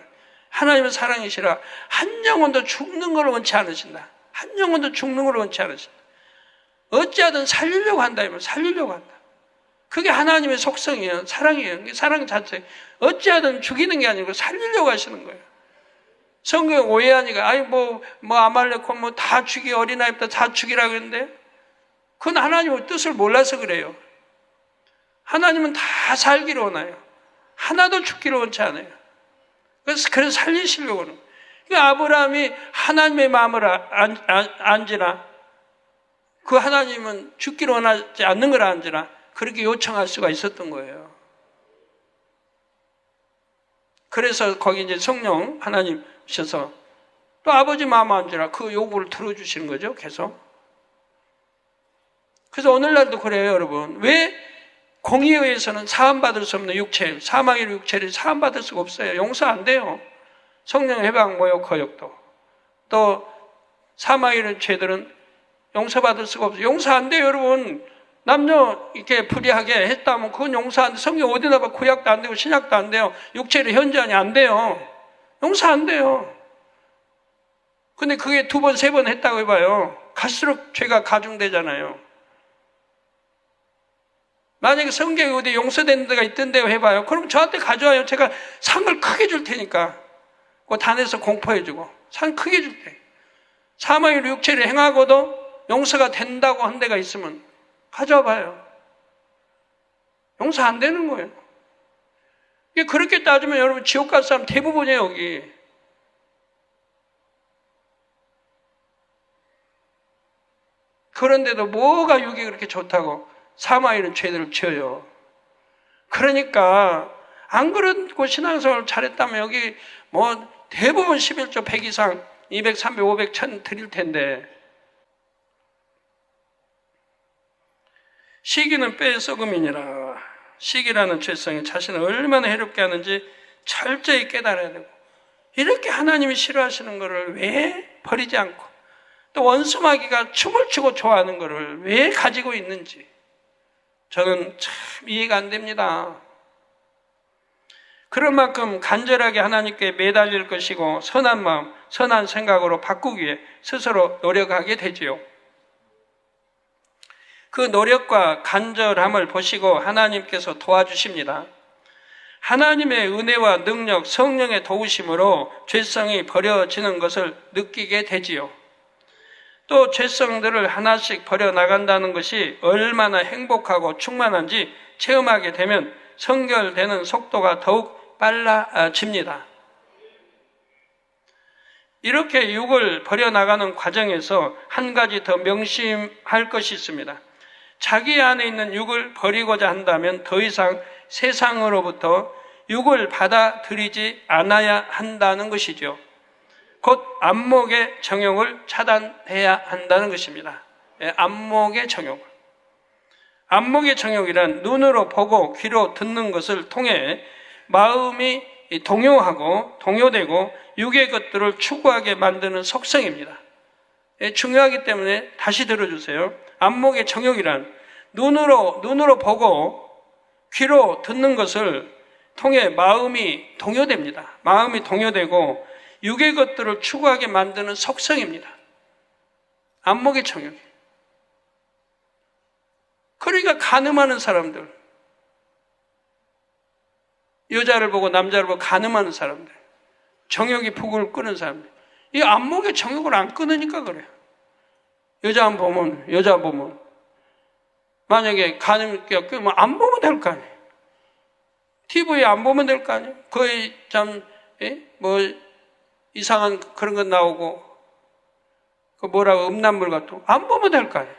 하나님은 사랑이시라. 한 영혼도 죽는 걸 원치 않으신다. 한 영혼도 죽는 걸 원치 않으신다. 어찌하든 살리려고 한다. 살리려고 한다. 그게 하나님의 속성이에요. 사랑이에요. 사랑 자체. 어찌하든 죽이는 게 아니고 살리려고 하시는 거예요. 성경 오해하니까, 아말렉 다 죽이, 어린아이부터 다 죽이라고 했는데, 그건 하나님의 뜻을 몰라서 그래요. 하나님은 다 살기를 원해요. 하나도 죽기를 원치 않아요. 그래서 살리시려고 하는 거예요. 그러니까 아브라함이 하나님의 마음을 안지라, 그 하나님은 죽기를 원하지 않는 걸 안지라, 그렇게 요청할 수가 있었던 거예요. 그래서 거기 이제 성령 하나님 오셔서 또 아버지 마음 안지라 그 요구를 들어주시는 거죠, 계속. 그래서 오늘날도 그래요, 여러분. 왜 공의에 의해서는 사함받을 수 없는 육체, 사망의 육체를 사함받을 수가 없어요. 용서 안 돼요. 성령 해방, 모욕, 거역도. 또 사망의 죄들은 용서받을 수가 없어요. 용서 안 돼요, 여러분. 남녀 이렇게 불의하게 했다면 그건 용서 안 돼. 성경 어디나 봐. 구약도 안 되고 신약도 안 돼요. 육체를 현저하니 안 돼요. 용서 안 돼요. 근데 그게 2번, 3번 했다고 해봐요. 갈수록 죄가 가중되잖아요. 만약에 성경에 어디 용서되는 데가 있던데요 해봐요. 그럼 저한테 가져와요. 제가 상을 크게 줄 테니까. 그 단에서 공포해주고 상 크게 줄 테. 사망의 육체를 행하고도 용서가 된다고 한 데가 있으면 가져와 봐요. 용서 안 되는 거예요. 그렇게 따지면 여러분 지옥 갈 사람 대부분이에요, 여기. 그런데도 뭐가 육이 그렇게 좋다고 사마이는 죄들을 지어요. 그러니까 안 그렇고 신앙생활을 잘했다면 여기 대부분 11조 100 이상 200, 300, 500, 1000 드릴 텐데 시기는 뼈의 썩음이니라. 시기라는 죄성이 자신을 얼마나 해롭게 하는지 철저히 깨달아야 되고 이렇게 하나님이 싫어하시는 것을 왜 버리지 않고 또 원수마귀가 춤을 추고 좋아하는 것을 왜 가지고 있는지 저는 참 이해가 안 됩니다. 그런 만큼 간절하게 하나님께 매달릴 것이고 선한 마음, 선한 생각으로 바꾸기 위해 스스로 노력하게 되지요. 그 노력과 간절함을 보시고 하나님께서 도와주십니다. 하나님의 은혜와 능력, 성령의 도우심으로 죄성이 버려지는 것을 느끼게 되지요. 또 죄성들을 하나씩 버려나간다는 것이 얼마나 행복하고 충만한지 체험하게 되면 성결되는 속도가 더욱 빨라집니다. 이렇게 육을 버려나가는 과정에서 한 가지 더 명심할 것이 있습니다. 자기 안에 있는 육을 버리고자 한다면 더 이상 세상으로부터 육을 받아들이지 않아야 한다는 것이죠. 곧 안목의 정욕을 차단해야 한다는 것입니다. 안목의 정욕. 안목의 정욕이란 눈으로 보고 귀로 듣는 것을 통해 마음이 동요하고 동요되고 육의 것들을 추구하게 만드는 속성입니다. 중요하기 때문에 다시 들어주세요. 안목의 정욕이란 눈으로 보고 귀로 듣는 것을 통해 마음이 동요됩니다. 마음이 동요되고 육의 것들을 추구하게 만드는 속성입니다. 안목의 정욕. 그러니까 간음하는 사람들, 여자를 보고 남자를 보고 간음하는 사람들, 정욕이 북을 끄는 사람들, 이 안목의 정욕을 안 끊으니까 그래요. 여자 보면 만약에 간음기가 끄면 안 보면 될 거 아니에요. TV에 안 보면 될 거 아니에요. 거의 이상한 그런 것 나오고 음란물 같은 거 안 보면 될 거 아니에요.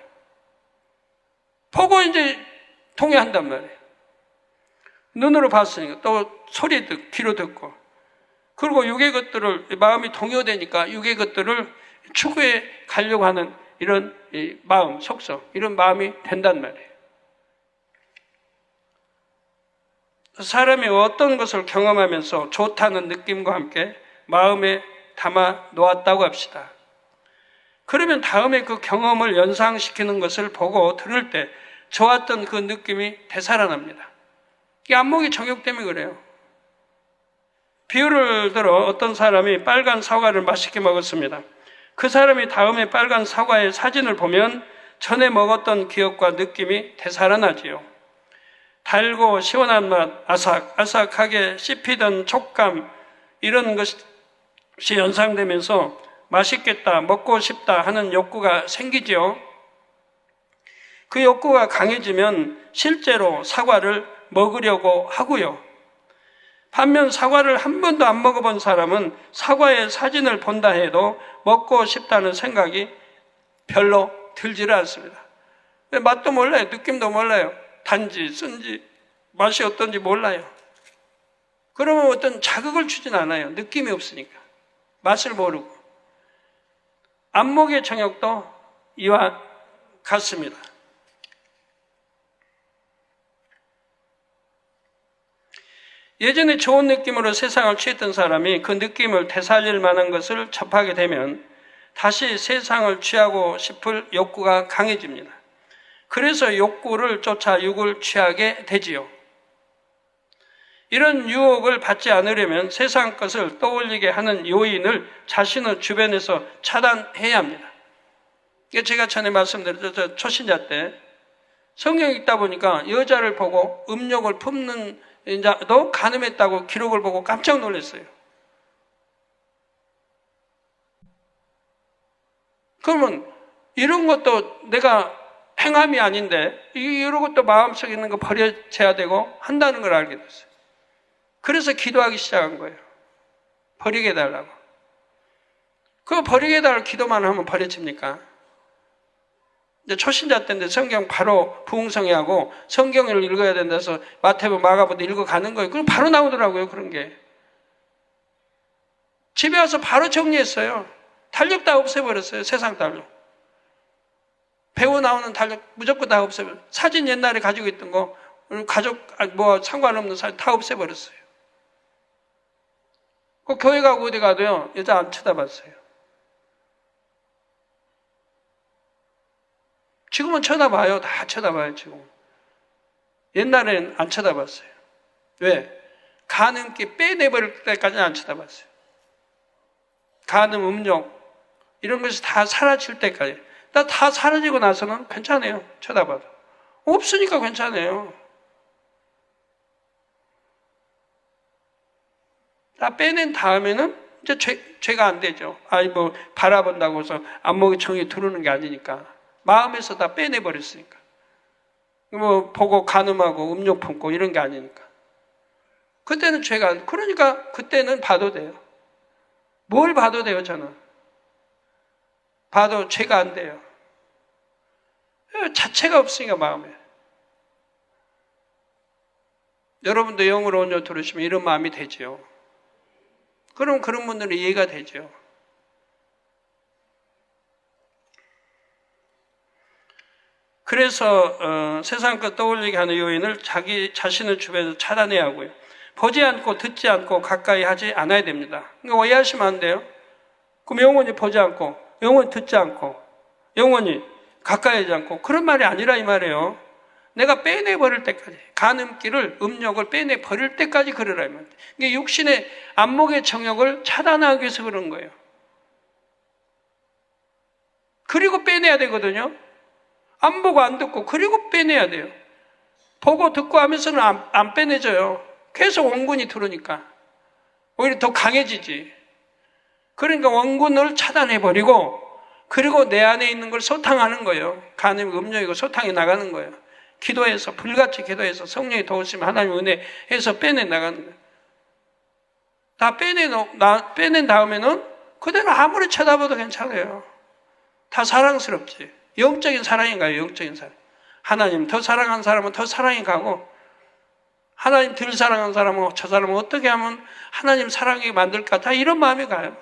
보고 이제 통해한단 말이에요. 눈으로 봤으니까 또 귀로 듣고, 그리고 육의 것들을, 마음이 동요되니까 육의 것들을 추구해 가려고 하는 이런 마음, 속성, 이런 마음이 된단 말이에요. 사람이 어떤 것을 경험하면서 좋다는 느낌과 함께 마음에 담아 놓았다고 합시다. 그러면 다음에 그 경험을 연상시키는 것을 보고 들을 때 좋았던 그 느낌이 되살아납니다. 이게 안목의 정욕 때문에 그래요. 비유를 들어 어떤 사람이 빨간 사과를 맛있게 먹었습니다. 그 사람이 다음에 빨간 사과의 사진을 보면 전에 먹었던 기억과 느낌이 되살아나지요. 달고 시원한 맛, 아삭아삭하게 씹히던 촉감, 이런 것이 연상되면서 맛있겠다, 먹고 싶다 하는 욕구가 생기죠. 그 욕구가 강해지면 실제로 사과를 먹으려고 하고요. 반면 사과를 한 번도 안 먹어본 사람은 사과의 사진을 본다 해도 먹고 싶다는 생각이 별로 들지를 않습니다. 맛도 몰라요. 느낌도 몰라요. 단지, 쓴지, 맛이 어떤지 몰라요. 그러면 어떤 자극을 주진 않아요. 느낌이 없으니까. 맛을 모르고. 안목의 정욕도 이와 같습니다. 예전에 좋은 느낌으로 세상을 취했던 사람이 그 느낌을 되살릴 만한 것을 접하게 되면 다시 세상을 취하고 싶을 욕구가 강해집니다. 그래서 욕구를 쫓아 육을 취하게 되지요. 이런 유혹을 받지 않으려면 세상 것을 떠올리게 하는 요인을 자신의 주변에서 차단해야 합니다. 제가 전에 말씀드렸죠. 초신자 때 성경 읽다 보니까 여자를 보고 음욕을 품는 자도 간음했다고 기록을 보고 깜짝 놀랐어요. 그러면 이런 것도 내가 행함이 아닌데 이런 것도 마음속에 있는 거 버려져야 되고 한다는 걸 알게 됐어요. 그래서 기도하기 시작한 거예요. 버리게 해달라고. 그거 버리게 해달라고 기도만 하면 버려집니까? 이제 초신자 때인데 성경 바로 부흥성회하고 성경을 읽어야 된다 해서 마태복음, 마가복음 읽어가는 거예요. 그럼 바로 나오더라고요. 그런 게. 집에 와서 바로 정리했어요. 달력 다 없애버렸어요. 세상 달력. 배우 나오는 달력 무조건 다 없애버렸어요. 사진 옛날에 가지고 있던 거 가족 뭐 상관없는 사진 다 없애버렸어요. 그 교회 가고 어디 가도요. 여자 안 쳐다봤어요. 지금은 쳐다봐요. 다 쳐다봐요, 지금. 옛날에는 안 쳐다봤어요. 왜? 간음기 빼내버릴 때까지는 안 쳐다봤어요. 간음, 음욕, 이런 것이 다 사라질 때까지. 다 사라지고 나서는 괜찮아요. 쳐다봐도. 없으니까 괜찮아요. 다 빼낸 다음에는 이제 죄가 안 되죠. 바라본다고 해서 안목의 정이 들어오는 게 아니니까. 마음에서 다 빼내버렸으니까. 보고 간음하고 음욕 품고 이런 게 아니니까. 그때는 죄가, 그러니까 그때는 봐도 돼요. 뭘 봐도 돼요, 저는. 봐도 죄가 안 돼요. 자체가 없으니까, 마음에. 여러분도 영으로 온yo 들으시면 이런 마음이 되죠. 그럼 그런 분들은 이해가 되죠. 그래서 세상 것 떠올리게 하는 요인을 자신의 주변에서 차단해야 하고요. 보지 않고 듣지 않고 가까이 하지 않아야 됩니다. 그러니까 오해하시면 안 돼요. 그럼 영원히 보지 않고 영원히 듣지 않고 영원히 가까이 하지 않고 그런 말이 아니라 이 말이에요. 내가 빼내버릴 때까지 간음기를 음욕을 빼내버릴 때까지 그러라 이 말이에요. 이게 육신의 안목의 정욕을 차단하기 위해서 그런 거예요. 그리고 빼내야 되거든요. 안 보고 안 듣고 그리고 빼내야 돼요. 보고 듣고 하면서는 안 빼내져요. 계속 원군이 들어오니까 오히려 더 강해지지. 그러니까 원군을 차단해버리고 그리고 내 안에 있는 걸 소탕하는 거예요. 간음, 음욕이고 소탕이 나가는 거예요. 기도해서 불같이 기도해서 성령이 도우시면 하나님 은혜해서 빼내 나가는 거예요. 다 빼낸 다음에는 그대로 아무리 쳐다봐도 괜찮아요. 다 사랑스럽지. 영적인 사랑이 가요. 영적인 사랑. 하나님 더 사랑한 사람은 더 사랑이 가고 하나님 덜 사랑하는 사람은 저 사람은 어떻게 하면 하나님 사랑하게 만들까? 다 이런 마음이 가요.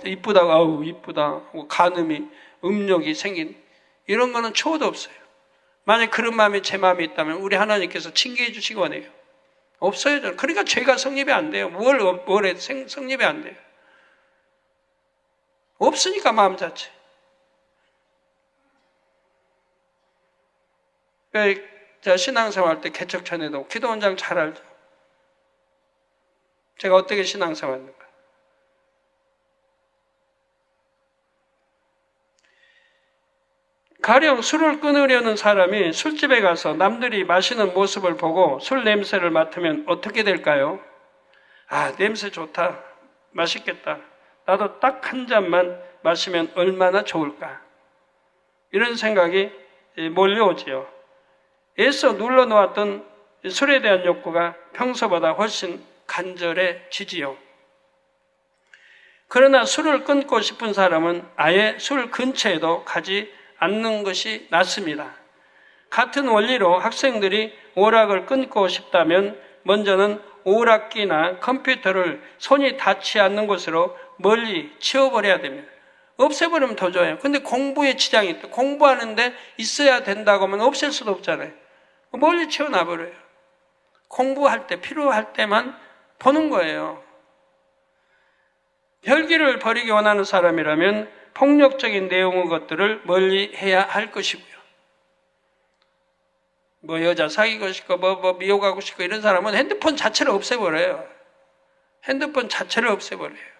이쁘다고, 아우, 이쁘다. 간음이, 음욕이 생긴, 이런 거는 초도 없어요. 만약 그런 마음이 제 마음에 있다면 우리 하나님께서 징계해 주시기 원해요. 없어요, 저는. 그러니까 죄가 성립이 안 돼요. 뭘 해도 성립이 안 돼요. 없으니까 마음 자체. 제가 신앙생활 할 때 개척천에도 기도원장 잘 알죠. 제가 어떻게 신앙생활 했는가. 가령 술을 끊으려는 사람이 술집에 가서 남들이 마시는 모습을 보고 술 냄새를 맡으면 어떻게 될까요? 아, 냄새 좋다. 맛있겠다. 나도 딱 한 잔만 마시면 얼마나 좋을까. 이런 생각이 몰려오지요. 애써 눌러놓았던 술에 대한 욕구가 평소보다 훨씬 간절해지지요. 그러나 술을 끊고 싶은 사람은 아예 술 근처에도 가지 않는 것이 낫습니다. 같은 원리로 학생들이 오락을 끊고 싶다면 먼저는 오락기나 컴퓨터를 손이 닿지 않는 곳으로 멀리 치워버려야 됩니다. 없애버리면 더 좋아요. 근데 공부에 지장이 있다. 공부하는데 있어야 된다고 하면 없앨 수도 없잖아요. 멀리 치워놔버려요. 공부할 때, 필요할 때만 보는 거예요. 혈기를 버리기 원하는 사람이라면 폭력적인 내용의 것들을 멀리 해야 할 것이고요. 여자 사귀고 싶고, 미혹하고 싶고 이런 사람은 핸드폰 자체를 없애버려요. 핸드폰 자체를 없애버려요.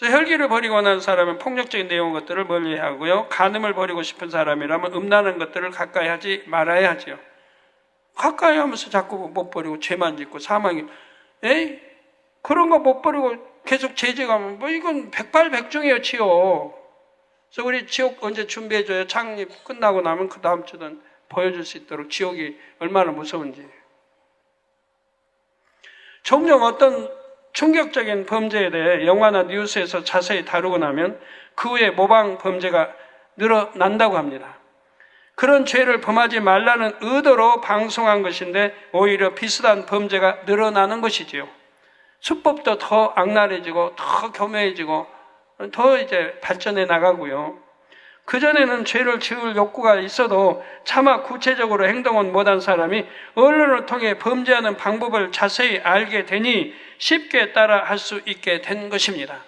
그래서 혈기를 버리고 원하는 사람은 폭력적인 내용의 것들을 멀리 해야 하고요. 간음을 버리고 싶은 사람이라면 음란한 것들을 가까이 하지 말아야 하죠. 가까이 하면서 자꾸 못 버리고 죄만 짓고 사망이, 그런 거 못 버리고 계속 죄져가면 이건 백발백중이에요, 지옥. 그래서 우리 지옥 언제 준비해줘요? 창립 끝나고 나면 그 다음 주는 보여줄 수 있도록 지옥이 얼마나 무서운지. 종종 어떤 충격적인 범죄에 대해 영화나 뉴스에서 자세히 다루고 나면 그 후에 모방 범죄가 늘어난다고 합니다. 그런 죄를 범하지 말라는 의도로 방송한 것인데 오히려 비슷한 범죄가 늘어나는 것이지요. 수법도 더 악랄해지고 더 교묘해지고 더 이제 발전해 나가고요. 그전에는 죄를 지을 욕구가 있어도 차마 구체적으로 행동은 못한 사람이 언론을 통해 범죄하는 방법을 자세히 알게 되니 쉽게 따라 할 수 있게 된 것입니다.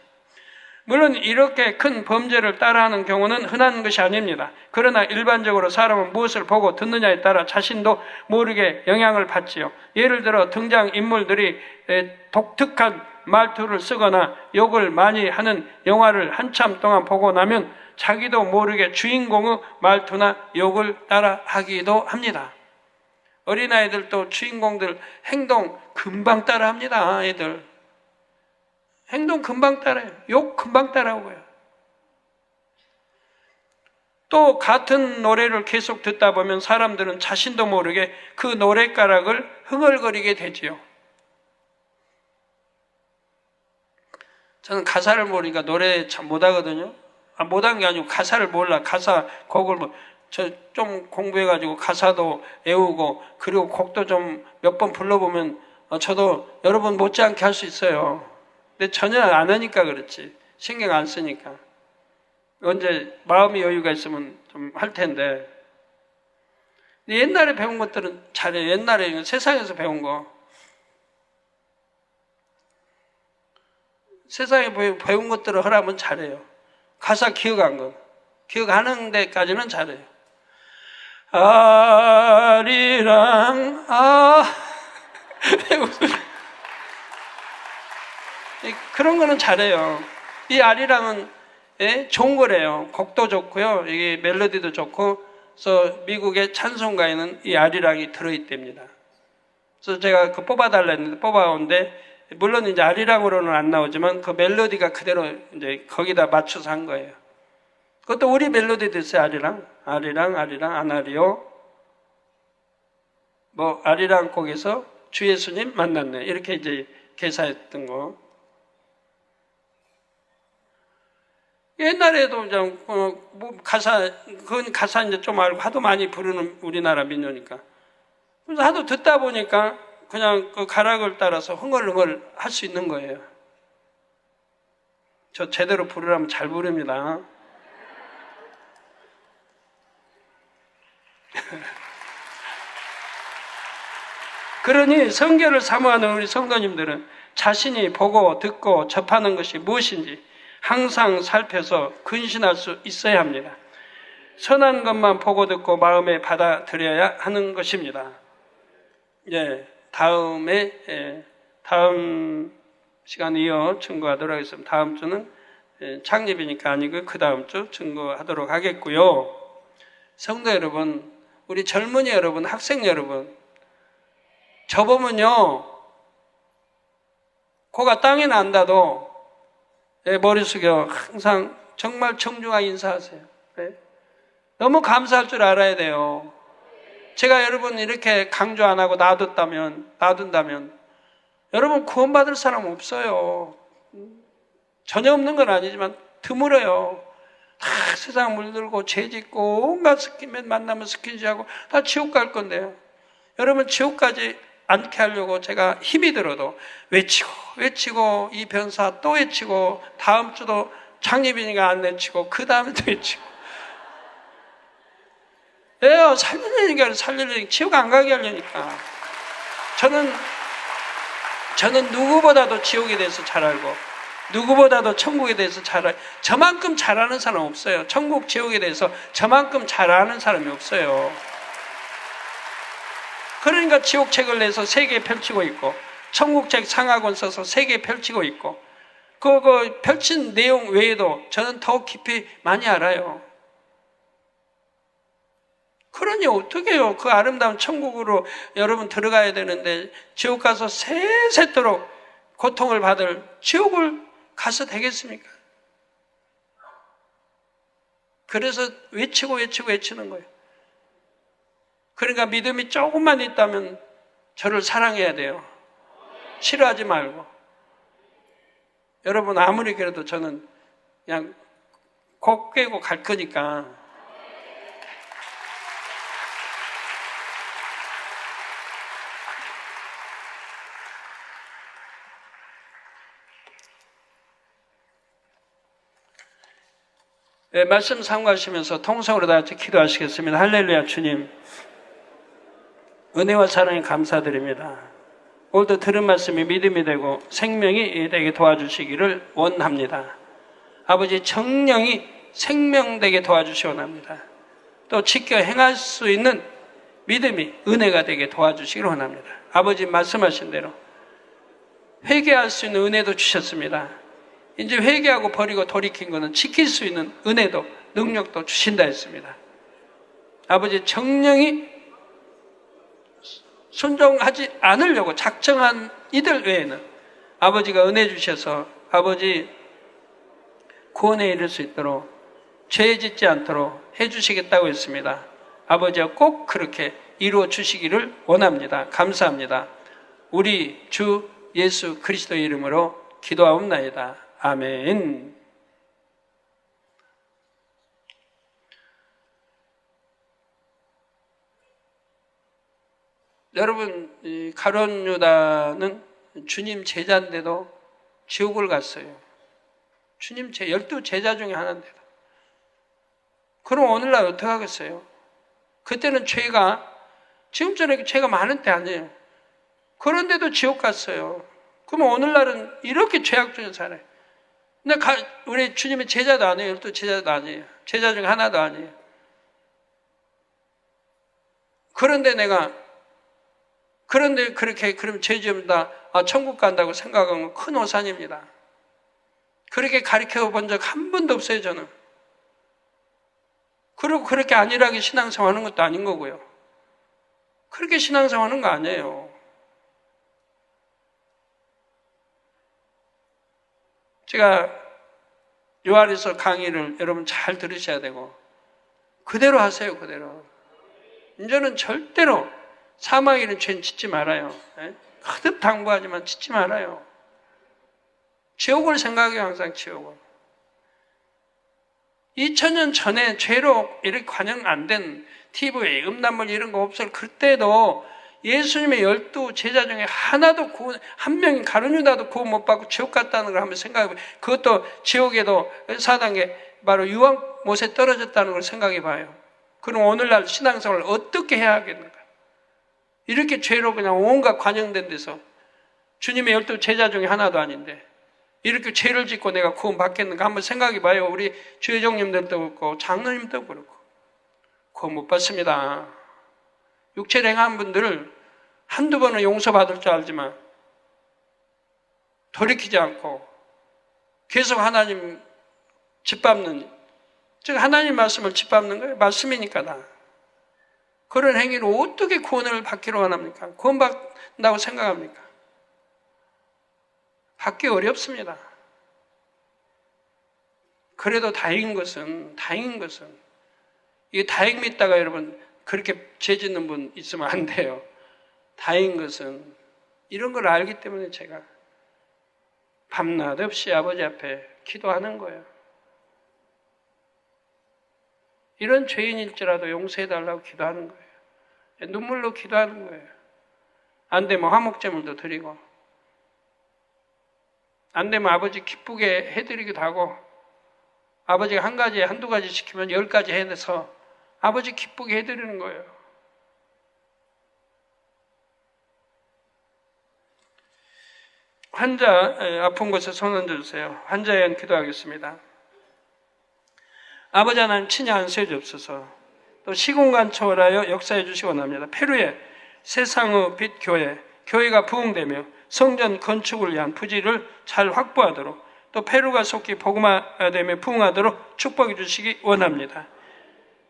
물론 이렇게 큰 범죄를 따라하는 경우는 흔한 것이 아닙니다. 그러나 일반적으로 사람은 무엇을 보고 듣느냐에 따라 자신도 모르게 영향을 받지요. 예를 들어 등장인물들이 독특한 말투를 쓰거나 욕을 많이 하는 영화를 한참 동안 보고 나면 자기도 모르게 주인공의 말투나 욕을 따라하기도 합니다. 어린아이들도 주인공들 행동 금방 따라합니다. 애들. 행동 금방 따라해요. 욕 금방 따라오고요. 또 같은 노래를 계속 듣다 보면 사람들은 자신도 모르게 그 노랫가락을 흥얼거리게 되지요. 저는 가사를 모르니까 노래 참 못하거든요. 못한 게 아니고 가사를 몰라. 가사 곡을 좀 공부해가지고 가사도 외우고 그리고 곡도 좀 몇 번 불러보면 저도 여러분 못지않게 할 수 있어요. 근데 전혀 안 하니까 그렇지. 신경 안 쓰니까. 언제 마음의 여유가 있으면 좀 할 텐데. 옛날에 배운 것들은 잘해요. 옛날에 세상에서 배운 거. 세상에 배운 것들을 하라면 잘해요. 가사 기억한 거. 기억하는 데까지는 잘해요. 아리랑 그런 거는 잘해요. 이 아리랑은 좋은 거래요. 곡도 좋고요. 이게 멜로디도 좋고, 그래서 미국의 찬송가에는 이 아리랑이 들어있답니다. 그래서 제가 그 뽑아달라 했는데 뽑아온데, 물론 이제 아리랑으로는 안 나오지만 그 멜로디가 그대로 이제 거기다 맞춰서 한 거예요. 그것도 우리 멜로디도 있어요. 아리랑, 아나리오. 아리랑 곡에서 주 예수님 만났네. 이렇게 이제 개사했던 거. 옛날에도 그냥 뭐 가사, 그건 가사 이제 좀 알고 하도 많이 부르는 우리나라 민요니까. 그래서 하도 듣다 보니까 그냥 그 가락을 따라서 흥얼흥얼 할 수 있는 거예요. 저 제대로 부르려면 잘 부릅니다. 그러니 성경을 사모하는 우리 성도님들은 자신이 보고 듣고 접하는 것이 무엇인지 항상 살펴서 근신할 수 있어야 합니다. 선한 것만 보고 듣고 마음에 받아들여야 하는 것입니다. 다음 시간에 이어 증거하도록 하겠습니다. 다음 주는 창립이니까 아니고 그 다음 주 증거하도록 하겠고요. 성도 여러분, 우리 젊은이 여러분, 학생 여러분, 저보면요, 코가 땅에 난다도 머리 숙여 항상 정말 정중하게 인사하세요. 너무 감사할 줄 알아야 돼요. 제가 여러분 이렇게 강조 안 하고 놔둔다면 여러분 구원받을 사람 없어요. 전혀 없는 건 아니지만 드물어요. 다 세상 물들고 죄짓고 온갖 만나면 스킨십하고 다 지옥 갈 건데요. 여러분 지옥까지 않게 하려고 제가 힘이 들어도 외치고 이 변사 또 외치고 다음 주도 창립이니까 안 외치고 그 다음에 또 외치고 왜요? 살리려니까 지옥 안 가게 하려니까. 저는 누구보다도 지옥에 대해서 잘 알고 누구보다도 천국에 대해서 잘 알고 저만큼 잘 아는 사람 없어요. 천국 지옥에 대해서 저만큼 잘 아는 사람이 없어요. 그러니까 지옥책을 내서 세계에 펼치고 있고 천국책 상하권 써서 세계에 펼치고 있고 그 펼친 내용 외에도 저는 더 깊이 많이 알아요. 그러니 어떻게 해요? 그 아름다운 천국으로 여러분 들어가야 되는데 지옥 가서 세세토록 고통을 받을 지옥을 가서 되겠습니까? 그래서 외치는 거예요. 그러니까 믿음이 조금만 있다면 저를 사랑해야 돼요. 싫어하지 말고. 여러분 아무리 그래도 저는 그냥 코 꿰고 갈 거니까. 말씀 삼가시면서 통성으로 다 같이 기도하시겠습니다. 할렐루야. 주님, 은혜와 사랑에 감사드립니다. 오늘도 들은 말씀이 믿음이 되고 생명이 되게 도와주시기를 원합니다. 아버지, 정령이 생명되게 도와주시 원합니다. 또 지켜 행할 수 있는 믿음이 은혜가 되게 도와주시기를 원합니다. 아버지 말씀하신 대로 회개할 수 있는 은혜도 주셨습니다. 이제 회개하고 버리고 돌이킨 것은 지킬 수 있는 은혜도 능력도 주신다 했습니다. 아버지, 정령이 순종하지 않으려고 작정한 이들 외에는 아버지가 은혜 주셔서 아버지 구원에 이를 수 있도록 죄 짓지 않도록 해주시겠다고 했습니다. 아버지가 꼭 그렇게 이루어 주시기를 원합니다. 감사합니다. 우리 주 예수 그리스도의 이름으로 기도하옵나이다. 아멘. 여러분, 가룟 유다는 주님 제자인데도 지옥을 갔어요. 주님 12제자 중에 하나인데도. 그럼 오늘날 어떻게 하겠어요? 그때는 지금처럼 죄가 많은 때 아니에요. 그런데도 지옥 갔어요. 그럼 오늘날은 이렇게 죄악 중에 살아요. 근데 우리 주님의 제자도 아니에요. 12제자도 아니에요. 제자 중에 하나도 아니에요. 그런데 그렇게 그럼 죄 지으면 천국 간다고 생각하는 건 큰 오산입니다. 그렇게 가르쳐 본 적 한 번도 없어요, 저는. 그리고 그렇게 안일하게 신앙생활 하는 것도 아닌 거고요. 그렇게 신앙생활 하는 거 아니에요. 제가 요한에서 강의를 여러분 잘 들으셔야 되고 그대로 하세요. 그대로. 이제는 절대로 사망에 이른 죄는 짓지 말아요. 거듭 당부하지만 짓지 말아요. 지옥을 생각해요. 항상 지옥을. 2000년 전에 죄로 이렇게 관영 안 된 TV, 음란물 이런 거 없을 그때도 예수님의 12 제자 중에 하나도 구원, 한 명이 가룟유다도 구원 못 받고 지옥 갔다는 걸 한번 생각해 봐요. 그것도 지옥에도 사단계 바로 유황못에 떨어졌다는 걸 생각해 봐요. 그럼 오늘날 신앙생활을 어떻게 해야 하겠는가? 이렇게 죄로 그냥 온갖 관영된 데서 주님의 12 제자 중에 하나도 아닌데 이렇게 죄를 짓고 내가 구원 받겠는가 한번 생각해 봐요. 우리 주회장님들도 그렇고 장로님도 그렇고 구원 못 받습니다. 육체를 행한 분들을 한두 번은 용서받을 줄 알지만 돌이키지 않고 계속 하나님 짓밟는, 즉 하나님 말씀을 짓밟는 거예요. 말씀이니까 다. 그런 행위로 어떻게 구원을 받기로 원합니까? 구원받는다고 생각합니까? 받기 어렵습니다. 그래도 다행인 것은 이게 다행 믿다가 여러분 그렇게 죄 짓는 분 있으면 안 돼요. 다행인 것은 이런 걸 알기 때문에 제가 밤낮 없이 아버지 앞에 기도하는 거예요. 이런 죄인일지라도 용서해달라고 기도하는 거예요. 눈물로 기도하는 거예요. 안 되면 화목제물도 드리고 안 되면 아버지 기쁘게 해드리기도 하고 아버지가 한 가지, 한두 가지 시키면 10가지 해내서 아버지 기쁘게 해드리는 거예요. 환자 아픈 곳에 손 얹어주세요. 환자에 의한 기도하겠습니다. 아버지 하나님 친히 안수해 주옵소서. 또 시공간 초월하여 역사해 주시기 원합니다. 페루의 세상의 빛 교회가 부흥되며 성전 건축을 위한 부지를 잘 확보하도록 또 페루가 속히 복음화되며 부흥하도록 축복해 주시기 원합니다.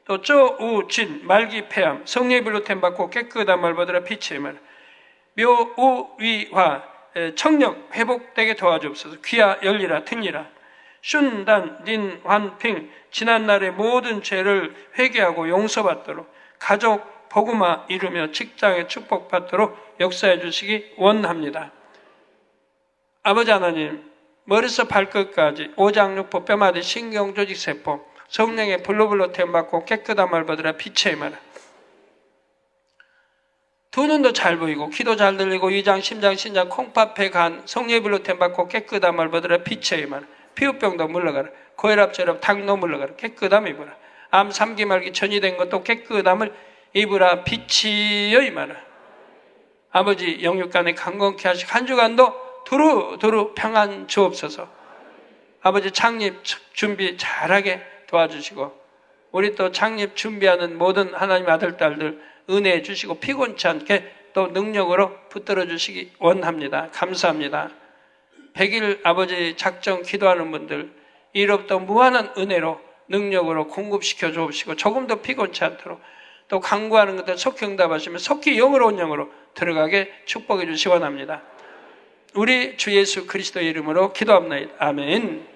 또 쪼우진 말기 폐암 성령의 불로 템받고 깨끗한 말보더라 빛의 말 묘우위화 청력 회복되게 도와주옵소서. 귀야 열리라 틀리라 슌단 닌환핑 지난날의 모든 죄를 회개하고 용서받도록 가족 복음화 이루며 직장에 축복받도록 역사해 주시기 원합니다. 아버지 하나님 머리에서 발끝까지 오장육부 뼈마디 신경조직세포 성령의 불로불로 템받고 깨끗한 말 받으라 빛의 말 두 눈도 잘 보이고 귀도 잘 들리고 위장, 심장, 신장, 콩팥,폐, 간 성령의 불로 템받고 깨끗한 말 받으라 빛의 말 피부병도 물러가라 고혈압, 저혈압, 당뇨 물러가라 깨끗함 입으라 암, 삼기, 말기 전이된 것도 깨끗함을 입으라 빛이여 말라. 아버지 영육간에 강건케 하시고 한 주간도 두루 평안 주옵소서. 아버지 창립 준비 잘하게 도와주시고 우리 또 창립 준비하는 모든 하나님 아들 딸들 은혜해 주시고 피곤치 않게 또 능력으로 붙들어 주시기 원합니다. 감사합니다. 100일 아버지 작정 기도하는 분들 이로부터 무한한 은혜로 능력으로 공급시켜 주옵시고 조금 더 피곤치 않도록 또 간구하는 것들 속히 응답하시면 속히 영으로운 영으로 들어가게 축복해 주시기 원합니다. 우리 주 예수 그리스도의 이름으로 기도합니다. 아멘.